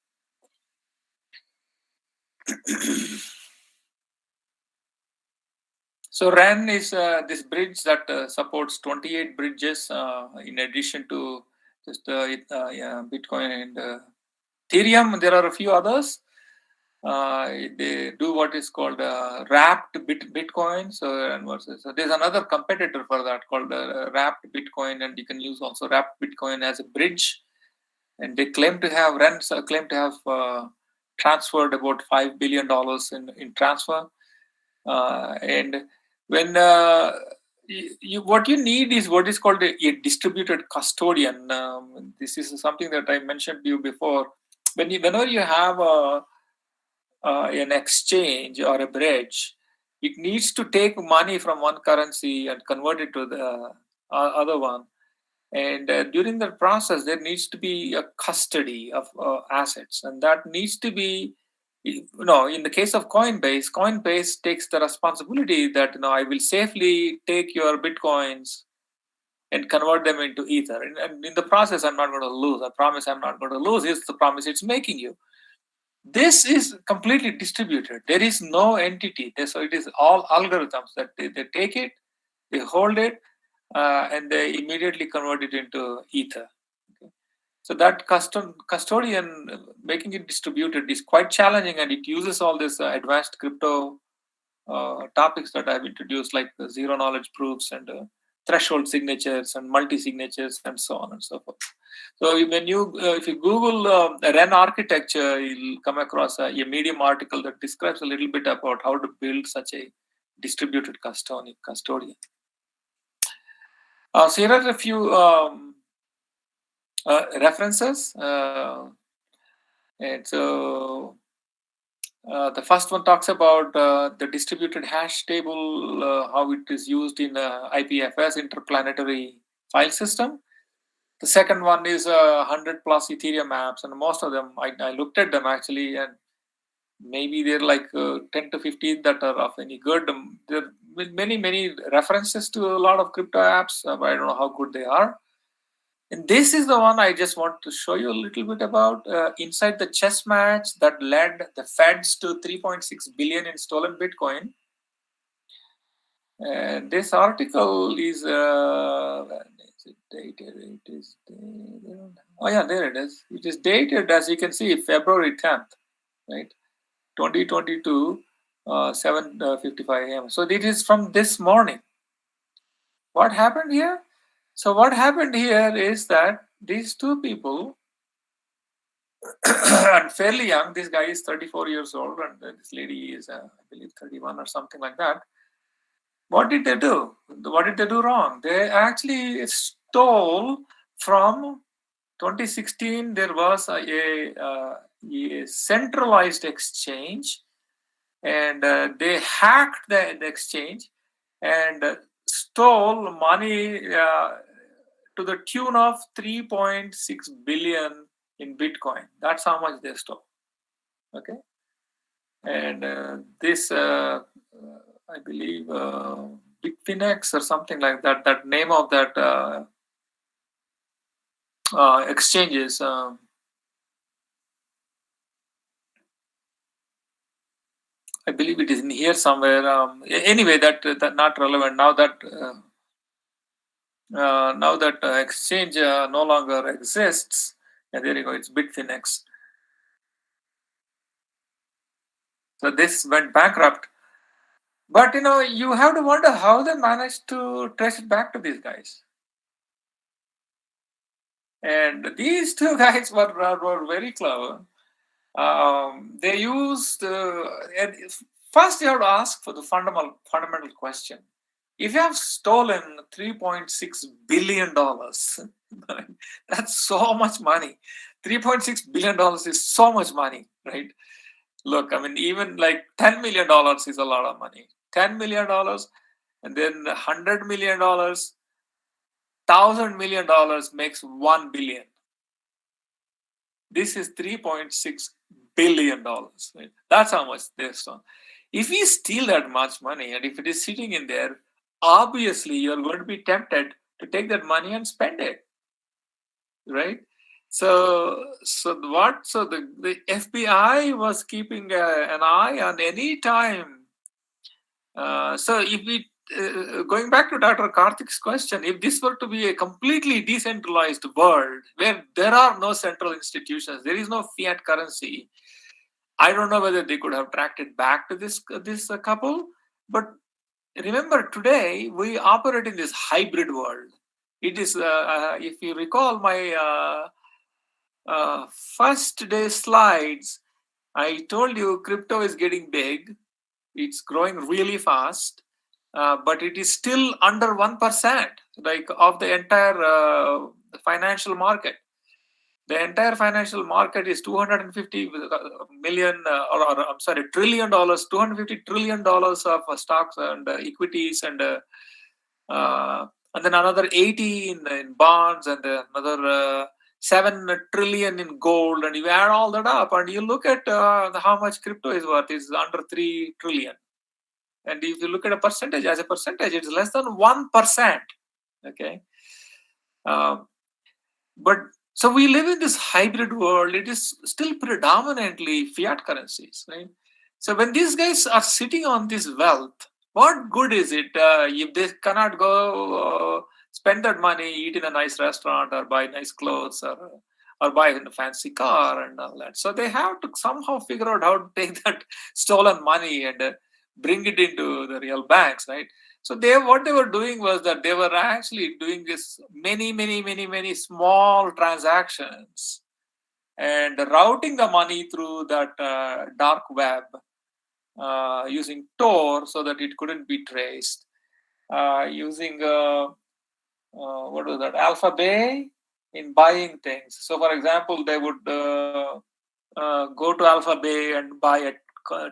So REN is this bridge that supports 28 bridges in addition to just Bitcoin and Ethereum. There are a few others. They do what is called wrapped Bitcoin. So there's another competitor for that called wrapped Bitcoin, and you can use also wrapped Bitcoin as a bridge. And they claim to have transferred about $5 billion in transfer. And when what you need is what is called a distributed custodian. This is something that I mentioned to you before. Whenever you have an exchange or a bridge, it needs to take money from one currency and convert it to the other one. And during that process, there needs to be a custody of assets, and that needs to be, in the case of Coinbase takes the responsibility that I will safely take your bitcoins and convert them into ether, and in the process, I'm not going to lose. I promise I'm not going to lose. It's the promise it's making you. This is completely distributed. There is no entity. So it is all algorithms that they take it, they hold it, and they immediately convert it into ether. Okay. So that custodian, making it distributed, is quite challenging, and it uses all this advanced crypto topics that I've introduced, like zero knowledge proofs and threshold signatures and multi-signatures and so on and so forth. So when if you Google REN architecture, you'll come across a Medium article that describes a little bit about how to build such a distributed custodian. So here are a few references. And so the first one talks about the distributed hash table, how it is used in IPFS, interplanetary file system. The second one is 100 plus Ethereum apps, and most of them, I looked at them actually, and maybe they're like 10 to 15 that are of any good. There are many references to a lot of crypto apps, but I don't know how good they are. And this is the one I just want to show you a little bit about. Inside the chess match that led the Feds to 3.6 billion in stolen Bitcoin. And this article is dated. It is dated. Oh yeah, there it is. It is dated, as you can see, February 10th, right? 2022, 7:55 a.m. So it is from this morning. What happened here? So what happened here is that these two people, and fairly young, this guy is 34 years old, and this lady is, I believe, 31 or something like that. What did they do? What did they do wrong? They actually stole from 2016. There was a centralized exchange, and they hacked the exchange and stole money to the tune of 3.6 billion in Bitcoin. That's how much they stole. Okay, and this I believe Bitfinex or something like that. That name of that exchanges. I believe it is in here somewhere. Anyway, that not relevant now. That exchange no longer exists. And there you go. It's Bitfinex. So this went bankrupt. But you have to wonder how they managed to trace it back to these guys. And these two guys were very clever. They used first you have to ask for the fundamental question. If you have stolen $3.6 billion, that's so much money. $3.6 billion is so much money, right? Look, I mean, even like $10 million is a lot of money. $10 million, and then $100 million, $1,000 million makes $1 billion. This is $3.6 billion. Right? That's how much they stole. If you steal that much money, and if it is sitting in there, obviously you're going to be tempted to take that money and spend it, right? So the FBI was keeping an eye on any time. So if we going back to Dr. Karthik's question, if this were to be a completely decentralized world where there are no central institutions, there is no fiat currency, I don't know whether they could have tracked it back to this couple. But remember, today we operate in this hybrid world. It is, if you recall my first day slides, I told you crypto is getting big. It's growing really fast, but it is still under 1%, like of the entire financial market. The entire financial market is 250 million, I'm sorry, $1 trillion, $250 trillion of stocks and equities, and then another 80 in bonds, and another 7 trillion in gold. And you add all that up, and you look at how much crypto is worth, is under 3 trillion. And if you look at a percentage, as a percentage, it's less than 1%. Okay. But so we live in this hybrid world. It is still predominantly fiat currencies, right? So when these guys are sitting on this wealth, what good is it if they cannot go spend that money, eat in a nice restaurant, or buy nice clothes, or buy a fancy car and all that? So they have to somehow figure out how to take that stolen money and bring it into the real banks, right? So what they were doing was that they were actually doing this many small transactions and routing the money through that dark web using Tor so that it couldn't be traced. Using what was that, Alphabay in buying things. So, for example, they would go to Alphabay and buy a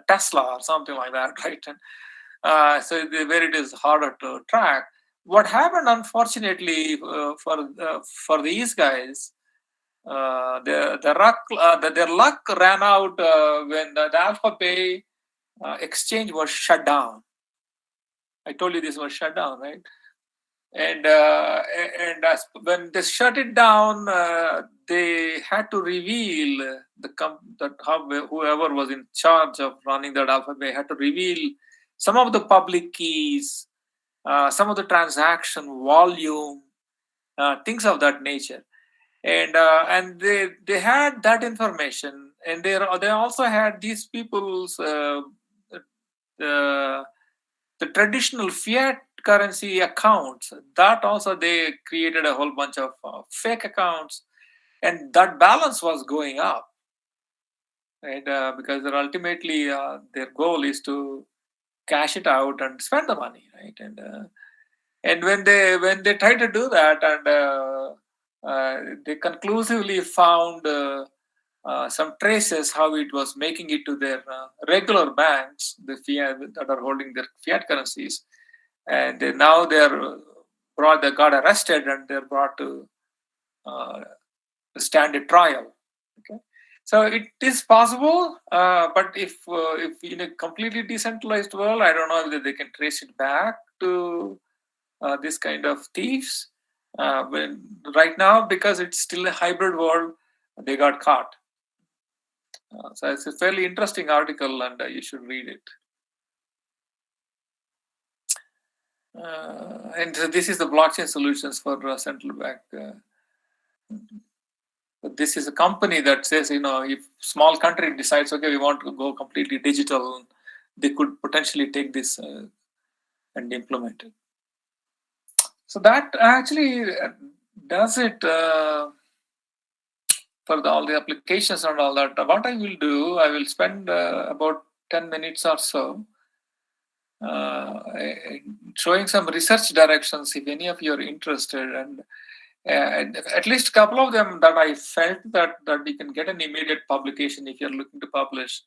Tesla or something like that, right? And so where it is harder to track. What happened, unfortunately, for these guys, their luck ran out when the Alphabay exchange was shut down. I told you this was shut down, right? And when they shut it down, they had to reveal whoever was in charge of running that Alphabay had to reveal some of the public keys, some of the transaction volume, things of that nature, and they had that information, and they also had these people's the traditional fiat currency accounts. That also they created a whole bunch of fake accounts, and that balance was going up, right? Because ultimately their goal is to cash it out and spend the money, right? And when they tried to do that, and they conclusively found some traces how it was making it to their regular banks, the fiat that are holding their fiat currencies, and they got arrested, and they're brought to stand a trial. Okay, so it is possible, but if in a completely decentralized world, I don't know whether they can trace it back to this kind of thieves. Right now, because it's still a hybrid world, they got caught. So it's a fairly interesting article, and you should read it. And this is the blockchain solutions for central bank. This is a company that says, if small country decides, okay, we want to go completely digital, they could potentially take this and implement it. So that actually does it for all the applications and all that. What I will do, I will spend about 10 minutes or so showing some research directions if any of you are interested, and at least a couple of them that I felt that you can get an immediate publication. If you're looking to publish,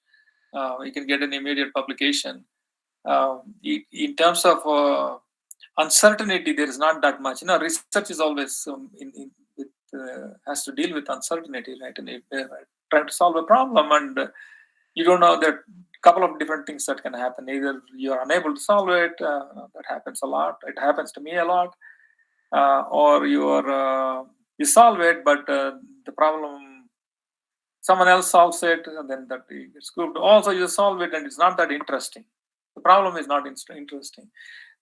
you can get an immediate publication. In terms of uncertainty, there is not that much. Research is always has to deal with uncertainty, right? And if they're trying to solve a problem and you don't know, that couple of different things that can happen. Either you are unable to solve it, that happens a lot. It happens to me a lot. Or you solve it, but the problem, someone else solves it, and then that gets grouped. Also, you solve it, and it's not that interesting. The problem is not interesting.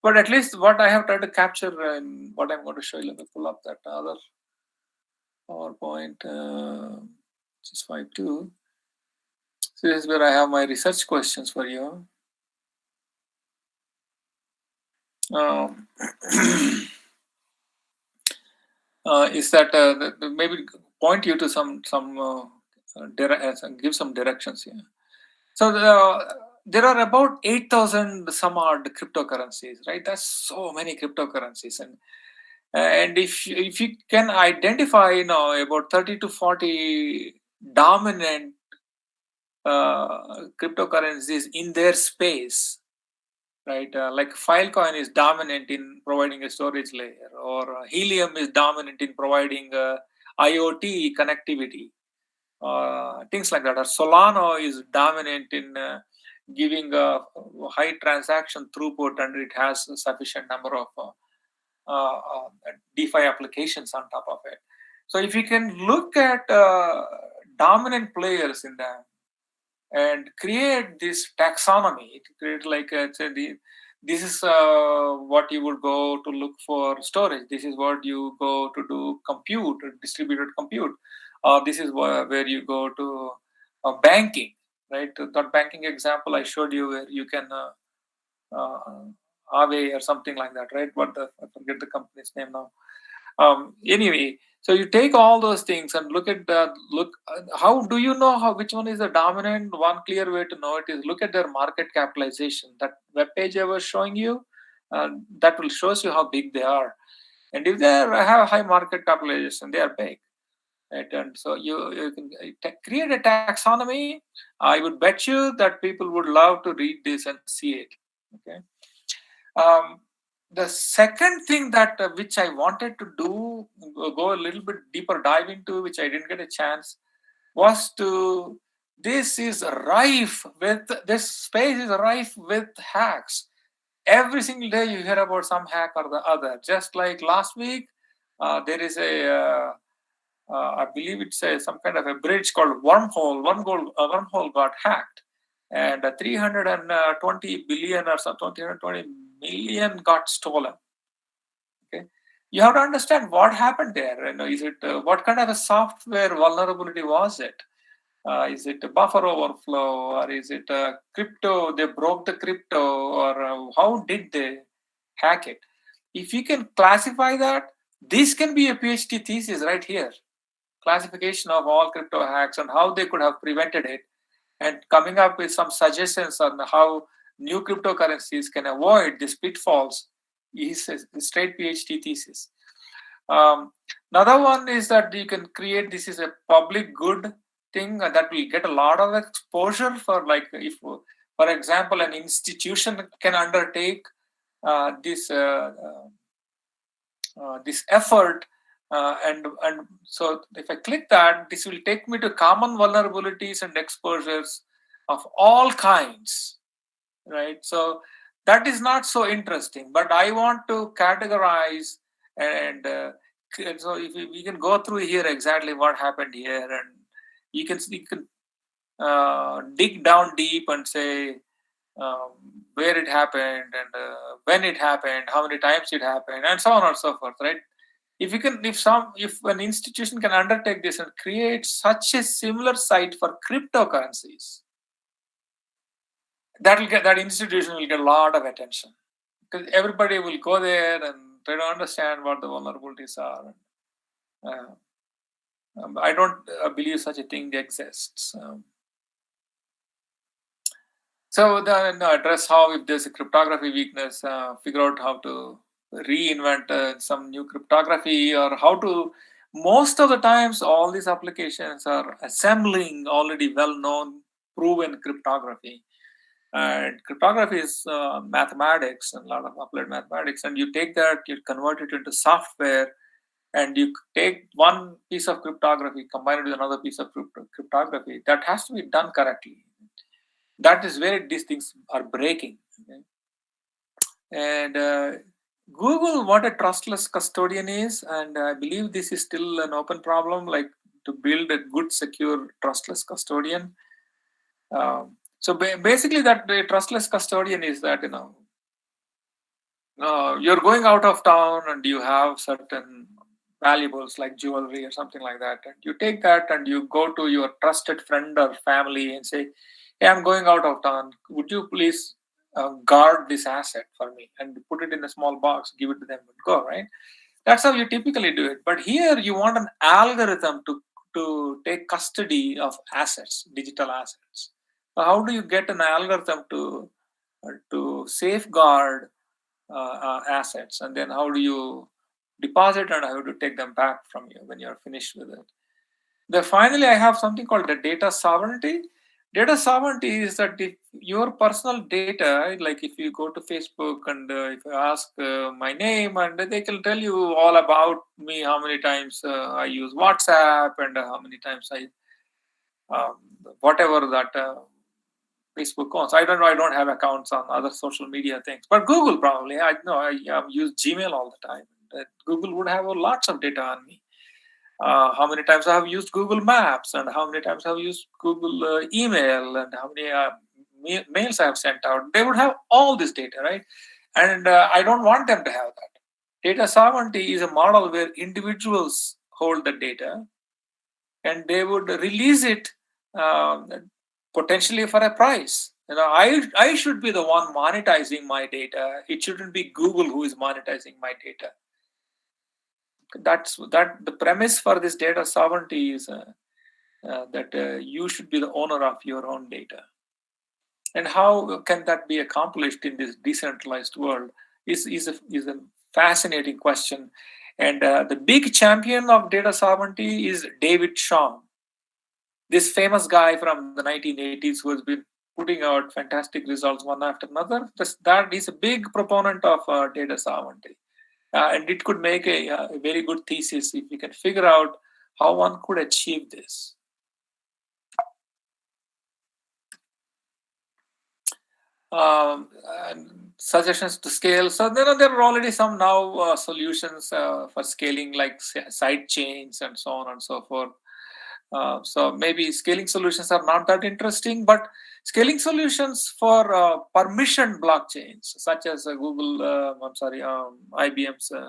But at least what I have tried to capture and what I'm going to show you, let me pull up that other PowerPoint, which is 5.2. So this is where I have my research questions for you. Is that maybe point you to some give some directions here. So there are about 8,000 some odd cryptocurrencies, right? That's so many cryptocurrencies, and if you can identify, about 30 to 40 dominant cryptocurrencies in their space, right? Like Filecoin is dominant in providing a storage layer, or Helium is dominant in providing IoT connectivity, things like that. Or Solana is dominant in giving a high transaction throughput, and it has a sufficient number of DeFi applications on top of it. So if you can look at dominant players in them and create this taxonomy, to create like this is what you would go to look for storage. This is what you go to do compute, distributed compute. This is where you go to banking, right? That banking example I showed you, where you can Aave or something like that, right? I forget the company's name now. Anyway, so you take all those things and look at how do you know which one is the dominant? One clear way to know it is look at their market capitalization. That web page I was showing you, that will shows you how big they are. And if they have high market capitalization, they are big. Right? And so you can create a taxonomy. I would bet you that people would love to read this and see it. Okay. The second thing that which I wanted to do, go a little bit deeper dive into, which I didn't get a chance, was to this space is rife with hacks. Every single day you hear about some hack or the other. Just like last week, there is I believe it's some kind of a bridge called Wormhole. Wormhole got hacked, and 320 billion or something, 320 million got stolen. Okay, you have to understand what happened there. Is it what kind of a software vulnerability was it? Is it a buffer overflow, or is it crypto? They broke the crypto, or how did they hack it? If you can classify that, this can be a PhD thesis right here. Classification of all crypto hacks and how they could have prevented it, and coming up with some suggestions on how new cryptocurrencies can avoid these pitfalls is a straight PhD thesis. Another one is that you can create, this is a public good thing that will get a lot of exposure for, like, if, for example, an institution can undertake this effort. And so if I click that, this will take me to common vulnerabilities and exposures of all kinds, right? So that is not so interesting, but I want to categorize, and so if we can go through here exactly what happened here, and you can dig down deep and say where it happened, and when it happened, how many times it happened, and so on and so forth, right? If an institution can undertake this and create such a similar site for cryptocurrencies, that institution will get a lot of attention, because everybody will go there and try to understand what the vulnerabilities are. I don't believe such a thing exists. So then address how, if there's a cryptography weakness, figure out how to reinvent some new cryptography, or how to, most of the times all these applications are assembling already well-known proven cryptography. And cryptography is mathematics, and a lot of applied mathematics, and you take that, you convert it into software, and you take one piece of cryptography, combine it with another piece of cryptography. That has to be done correctly. That is where these things are breaking. Okay? And Google, what a trustless custodian is, and I believe this is still an open problem, like to build a good, secure, trustless custodian. So basically, that the trustless custodian is that, you're going out of town and you have certain valuables like jewelry or something like that, and you take that and you go to your trusted friend or family and say, hey, I'm going out of town, would you please guard this asset for me and put it in a small box, give it to them and go, right? That's how you typically do it. But here you want an algorithm to take custody of assets, digital assets. So how do you get an algorithm to safeguard assets, and then how do you deposit and how to take them back from you when you're finished with it? Then finally, I have something called the data sovereignty. Data sovereignty is that if your personal data, like if you go to Facebook and if you ask my name, and they can tell you all about me, how many times I use WhatsApp and how many times I whatever that Facebook owns. I don't know. I don't have accounts on other social media things, but Google probably. I know I use Gmail all the time. Google would have lots of data on me. How many times I have used Google Maps, and how many times I have used Google email, and how many mails I have sent out. They would have all this data, right? And I don't want them to have that. Data sovereignty is a model where individuals hold the data, and they would release it potentially for a price. I should be the one monetizing my data. It shouldn't be Google who is monetizing my data. That's the premise for this data sovereignty is that you should be the owner of your own data. And how can that be accomplished in this decentralized world is a fascinating question. And the big champion of data sovereignty is David Shaw, this famous guy from the 1980s who has been putting out fantastic results one after another. That is a big proponent of data sovereignty. And it could make a very good thesis if we can figure out how one could achieve this. And suggestions to scale. So there are already some now solutions for scaling, like side chains and so on and so forth. So maybe scaling solutions are not that interesting, but scaling solutions for permission blockchains, such as IBM's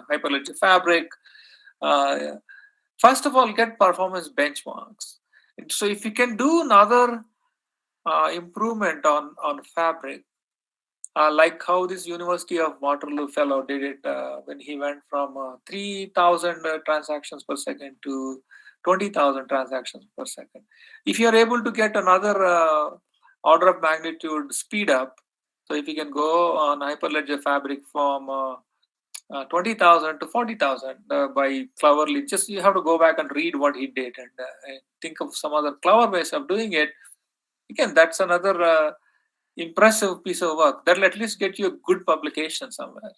Hyperledger Fabric. First of all, get performance benchmarks. And so if you can do another improvement on Fabric, like how this University of Waterloo fellow did it when he went from 3,000 transactions per second to 20,000 transactions per second. If you are able to get another order of magnitude speed up, so if you can go on Hyperledger Fabric from 20,000 to 40,000 by cleverly, just you have to go back and read what he did and think of some other clever ways of doing it. Again, that's another impressive piece of work that'll at least get you a good publication somewhere.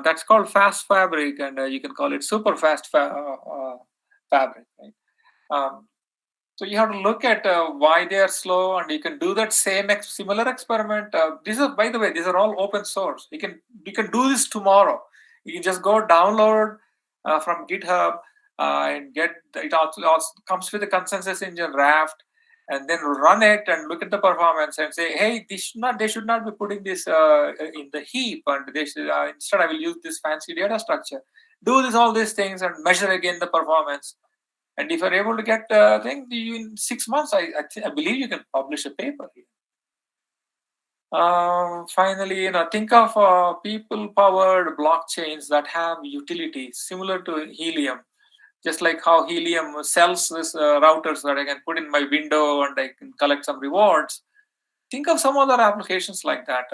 That's called fast fabric, and you can call it super fast fabric, right? So you have to look at why they are slow, and you can do that similar experiment. These are, by the way, these are all open source. You can do this tomorrow. You can just go download from GitHub and get it. Also comes with a consensus engine Raft, and then run it and look at the performance and say, hey, they should not be putting this in the heap, and they should instead I will use this fancy data structure. Do all these things and measure again the performance. And if you're able to get thing, in 6 months, I believe you can publish a paper here. Finally, think of people-powered blockchains that have utility similar to Helium. Just like how Helium sells this routers that I can put in my window and I can collect some rewards. Think of some other applications like that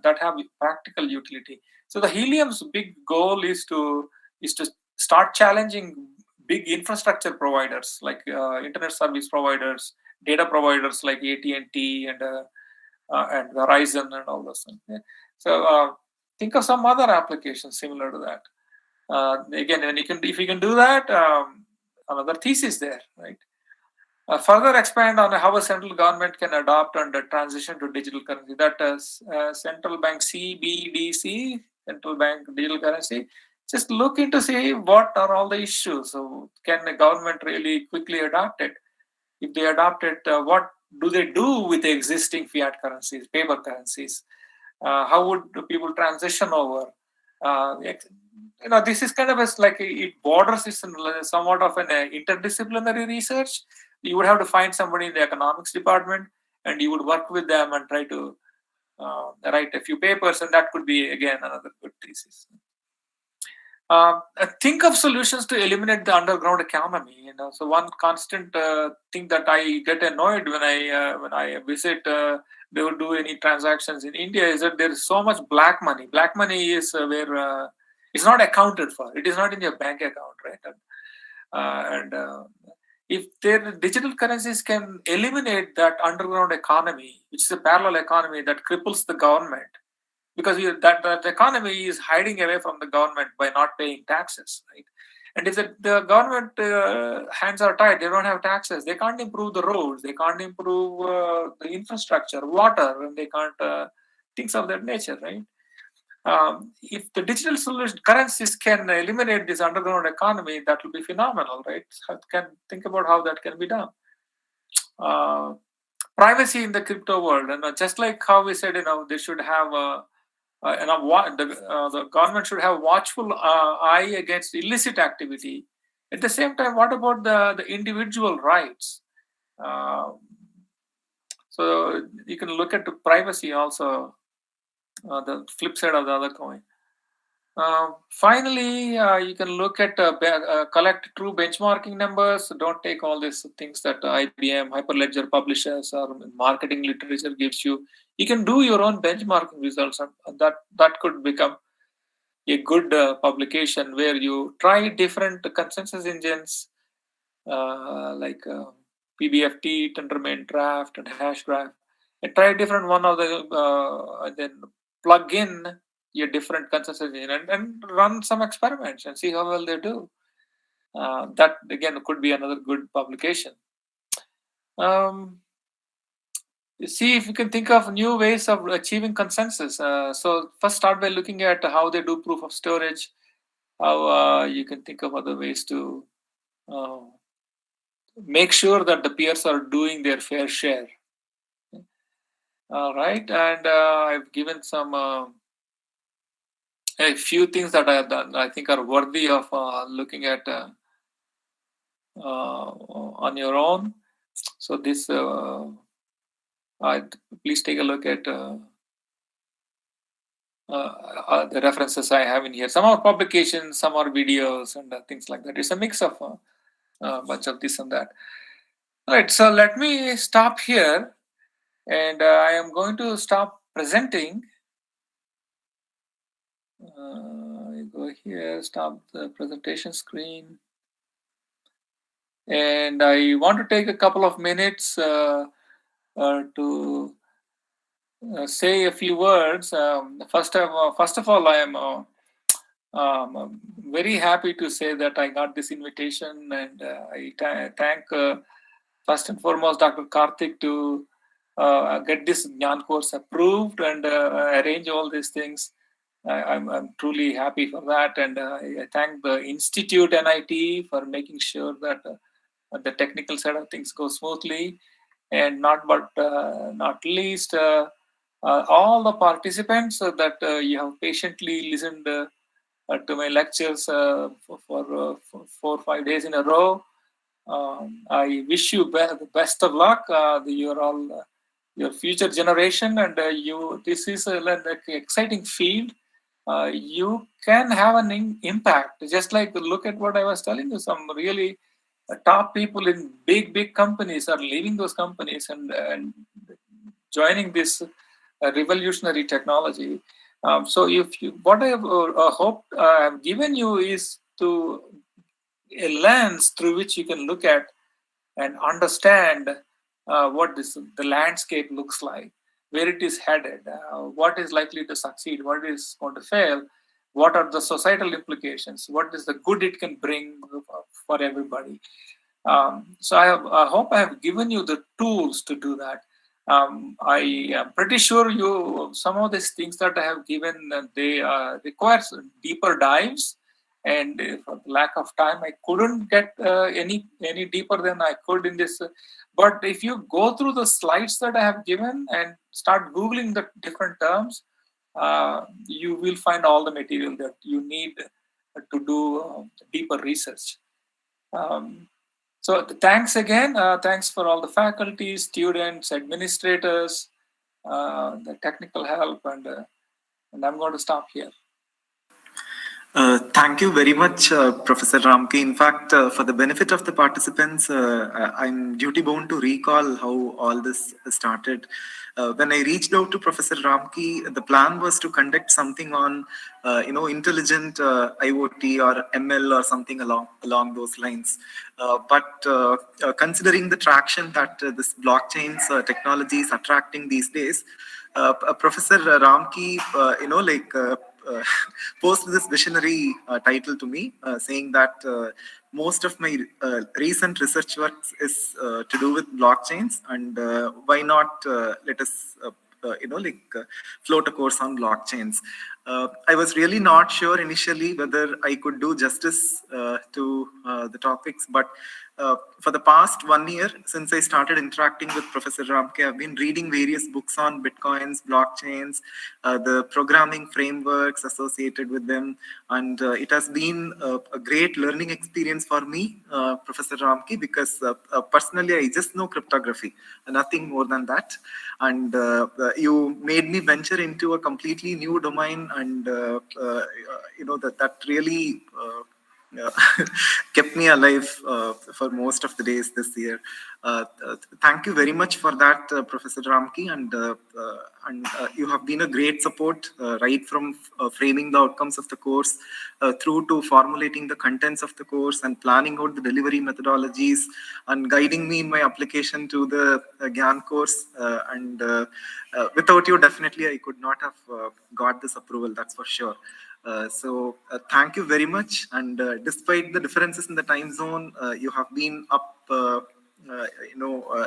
that have practical utility. So the Helium's big goal is to start challenging big infrastructure providers like internet service providers, data providers like AT&T and Verizon and all those things. Yeah. So think of some other applications similar to that. Again, if you can do that, another thesis there, right? Further expand on how a central government can adopt and transition to digital currency. That is central bank CBDC, central bank digital currency. Just look into see what are all the issues. So can the government really quickly adopt it? If they adopt it, what do they do with the existing fiat currencies, paper currencies? How would people transition over? This is kind of it borders is somewhat of an interdisciplinary research. You would have to find somebody in the economics department, and you would work with them and try to write a few papers, and that could be again another good thesis. Think of solutions to eliminate the underground economy. So one constant thing that I get annoyed when I visit, they will do any transactions in India is that there is so much black money. Black money is where it's not accounted for. It is not in your bank account, right? And if their digital currencies can eliminate that underground economy, which is a parallel economy that cripples the government, because that economy is hiding away from the government by not paying taxes, right? And if the government hands are tied, they don't have taxes, they can't improve the roads, they can't improve the infrastructure, water, and they can't things of that nature, right? If the digital solution currencies can eliminate this underground economy, that will be phenomenal, right? So can think about how that can be done. Privacy in the crypto world, and just like how we said, they should have the government should have watchful eye against illicit activity. At the same time, what about the individual rights? So you can look at the privacy also, the flip side of the other coin. Finally, you can look at collect true benchmarking numbers. Don't take all these things that IBM, Hyperledger publishes or marketing literature gives you. You can do your own benchmarking results, and that could become a good publication where you try different consensus engines like PBFT, Tendermint, Draft, and Hashgraph, and try different one of the and then plug in your different consensus engine and run some experiments and see how well they do. That again could be another good publication. See if you can think of new ways of achieving consensus. So first start by looking at how they do proof of storage, how you can think of other ways to make sure that the peers are doing their fair share. All right, and I've given some a few things that I think are worthy of looking at on your own. So this, please take a look at the references I have in here. Some are publications, some are videos, and things like that. It's a mix of a bunch of this and that. All right, so let me stop here, and I am going to stop presenting. I go here, stop the presentation screen, and I want to take a couple of minutes to say a few words. First of all, I am very happy to say that I got this invitation, and I thank first and foremost Dr. Karthik to get this GIAN course approved and arrange all these things. I'm truly happy for that, and I thank the Institute NIT for making sure that the technical side of things go smoothly, and not least all the participants that you have patiently listened to my lectures for 4 or 5 days in a row. I wish you the best of luck. You're all your future generation, and this is an exciting field. You can have an impact, just like look at what I was telling you. Some really top people in big companies are leaving those companies and joining this revolutionary technology. So what I have hoped I have given you is to a lens through which you can look at and understand what the landscape looks like, where it is headed, what is likely to succeed, what is going to fail, what are the societal implications, what is the good it can bring for everybody. So I hope I have given you the tools to do that. I am pretty sure some of these things that I have given, they require deeper dives, and for lack of time I couldn't get any deeper than I could in this. But if you go through the slides that I have given and start googling the different terms, you will find all the material that you need to do deeper research. So thanks again. Thanks for all the faculty, students, administrators, the technical help, and I'm going to stop here. Thank you very much, Professor Ramki. In fact, for the benefit of the participants, I'm duty bound to recall how all this started. When I reached out to Professor Ramki, the plan was to conduct something on, intelligent IoT or ML or something along those lines. But considering the traction that this blockchains technology is attracting these days, Professor Ramki, posted this visionary title to me, saying that most of my recent research work is to do with blockchains, and why not let us float a course on blockchains. I was really not sure initially whether I could do justice to the topics, but for the past 1 year, since I started interacting with Professor Ramke, I've been reading various books on Bitcoins, blockchains, the programming frameworks associated with them, and it has been a great learning experience for me, Professor Ramke, because personally I just know cryptography, nothing more than that. And you made me venture into a completely new domain, and that really kept me alive for most of the days this year. Thank you very much for that, Professor Ramki, and you have been a great support right from framing the outcomes of the course through to formulating the contents of the course and planning out the delivery methodologies and guiding me in my application to the GIAN course. And without you, definitely I could not have got this approval, that's for sure. So thank you very much, and despite the differences in the time zone, you have been up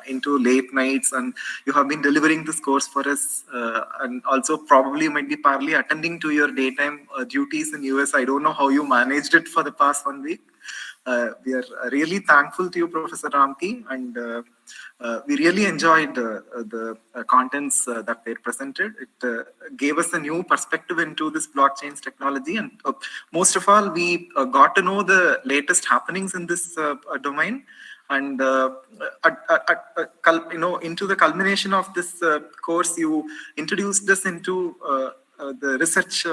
into late nights, and you have been delivering this course for us, and also probably might be partly attending to your daytime duties in US. I don't know how you managed it for the past 1 week. We are really thankful to you, Professor Ramki, and we really enjoyed the contents that were presented. It gave us a new perspective into this blockchains technology, and most of all, we got to know the latest happenings in this domain. And into the culmination of this course, you introduced us into the research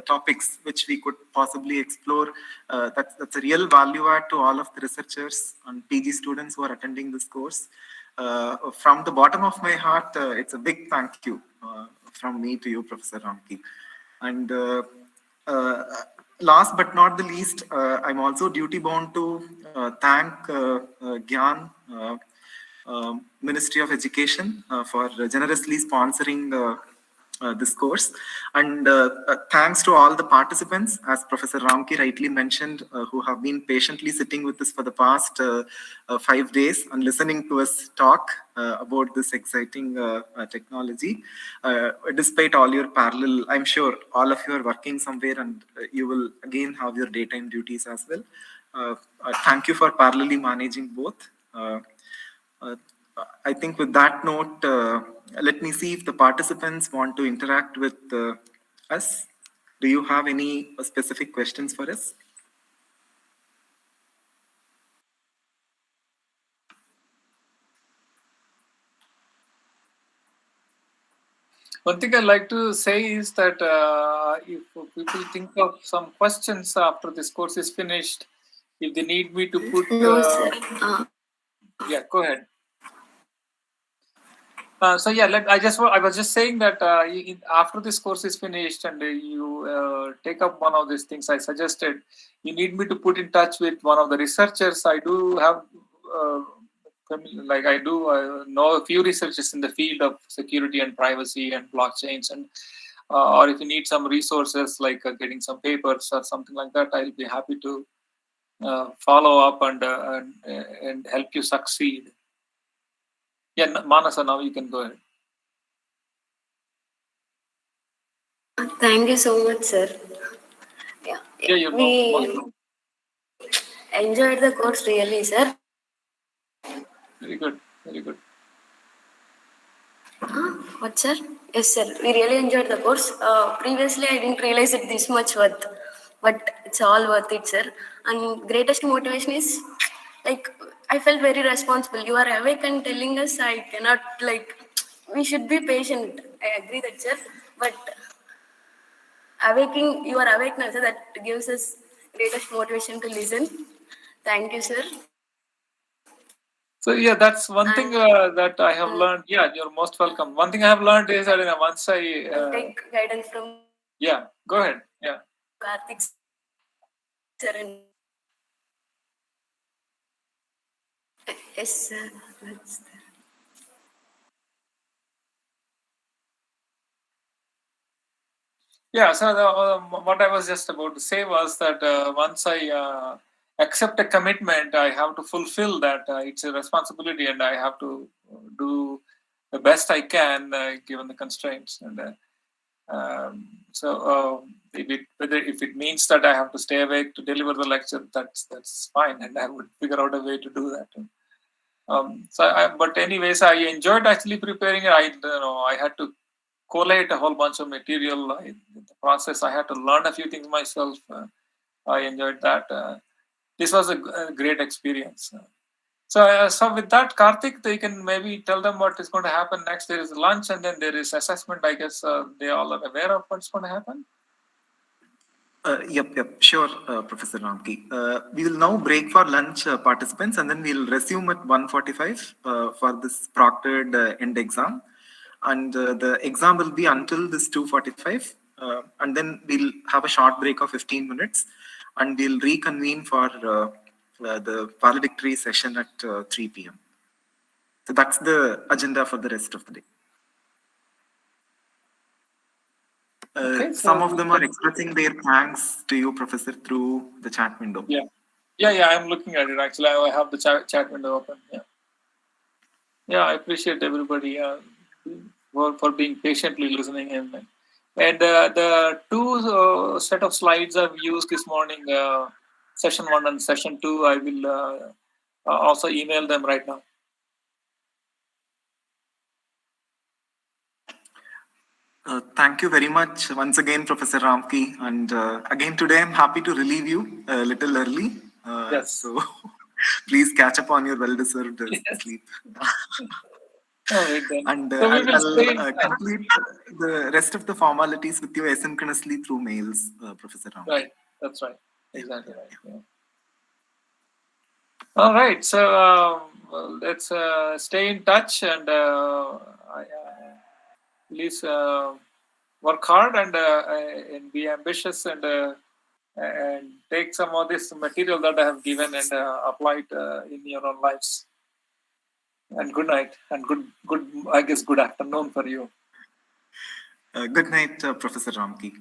topics which we could possibly explore. That's a real value add to all of the researchers and PG students who are attending this course. From the bottom of my heart, it's a big thank you from me to you, Professor Ramki. And last but not the least, I'm also duty bound to thank GIAN, Ministry of Education, for generously sponsoring this course. And thanks to all the participants, as Professor Ramki rightly mentioned, who have been patiently sitting with us for the past 5 days and listening to us talk about this exciting technology. Despite all your parallel, I'm sure all of you are working somewhere, and you will again have your daytime duties as well. Thank you for parallelly managing both. I think with that note, let me see if the participants want to interact with us. Do you have any specific questions for us? One thing I'd like to say is that if people think of some questions after this course is finished, if they need me to put... No, sir. Yeah, go ahead. So yeah, I was just saying that after this course is finished and you take up one of these things I suggested, you need me to put in touch with one of the researchers. I do have, I know a few researchers in the field of security and privacy and blockchains, and or if you need some resources like getting some papers or something like that, I'll be happy to follow up and help you succeed. Yeah, Manasa, now you can go ahead. Thank you so much, sir. Yeah, we enjoyed the course really, sir. Very good, very good. What, sir? Yes, sir. We really enjoyed the course. Previously, I didn't realize it this much worth, but it's all worth it, sir. And greatest motivation is, like, I felt very responsible. You are awake and telling us I cannot, like, we should be patient. I agree that, sir. But awaking, you are awake now, sir. That gives us greatest motivation to listen. Thank you, sir. So yeah, that's one thing that I have learned. Yeah, you're most welcome. One thing I have learned is that once I take guidance from. Yeah, go ahead. Yeah. Karthik sir and yes, sir. Yeah, so what I was just about to say was that once I accept a commitment, I have to fulfill that. It's a responsibility, and I have to do the best I can given the constraints. And if it means that I have to stay awake to deliver the lecture, that's fine, and I would figure out a way to do that. But anyways, I enjoyed actually preparing it. I had to collate a whole bunch of material. In the process, I had to learn a few things myself. I enjoyed that. This was a great experience. So with that, Karthik, you can maybe tell them what is going to happen next. There is lunch and then there is assessment. I guess they all are aware of what's going to happen. Yep, sure, Professor Ramki. We will now break for lunch, participants, and then we'll resume at 1:45 for this proctored end exam. And the exam will be until this 2:45, and then we'll have a short break of 15 minutes, and we'll reconvene for the valedictory session at 3 p.m. So that's the agenda for the rest of the day. Okay, some of them are expressing their thanks to you, Professor, through the chat window. Yeah, I'm looking at it. Actually, I have the chat window open. Yeah, I appreciate everybody for being patiently listening in. And the two set of slides I've used this morning, session 1 and session 2, I will also email them right now. Thank you very much once again, Professor Ramki. And again today, I'm happy to relieve you a little early. Yes. So please catch up on your well-deserved sleep. All right, then. And So I'll complete the rest of the formalities with you asynchronously through mails, Professor Ramki. Right, that's right. Exactly right. Yeah. All right, so let's stay in touch and please work hard and be ambitious and take some of this material that I have given and apply it in your own lives. And good night and good I guess good afternoon for you. Good night, Professor Ramki.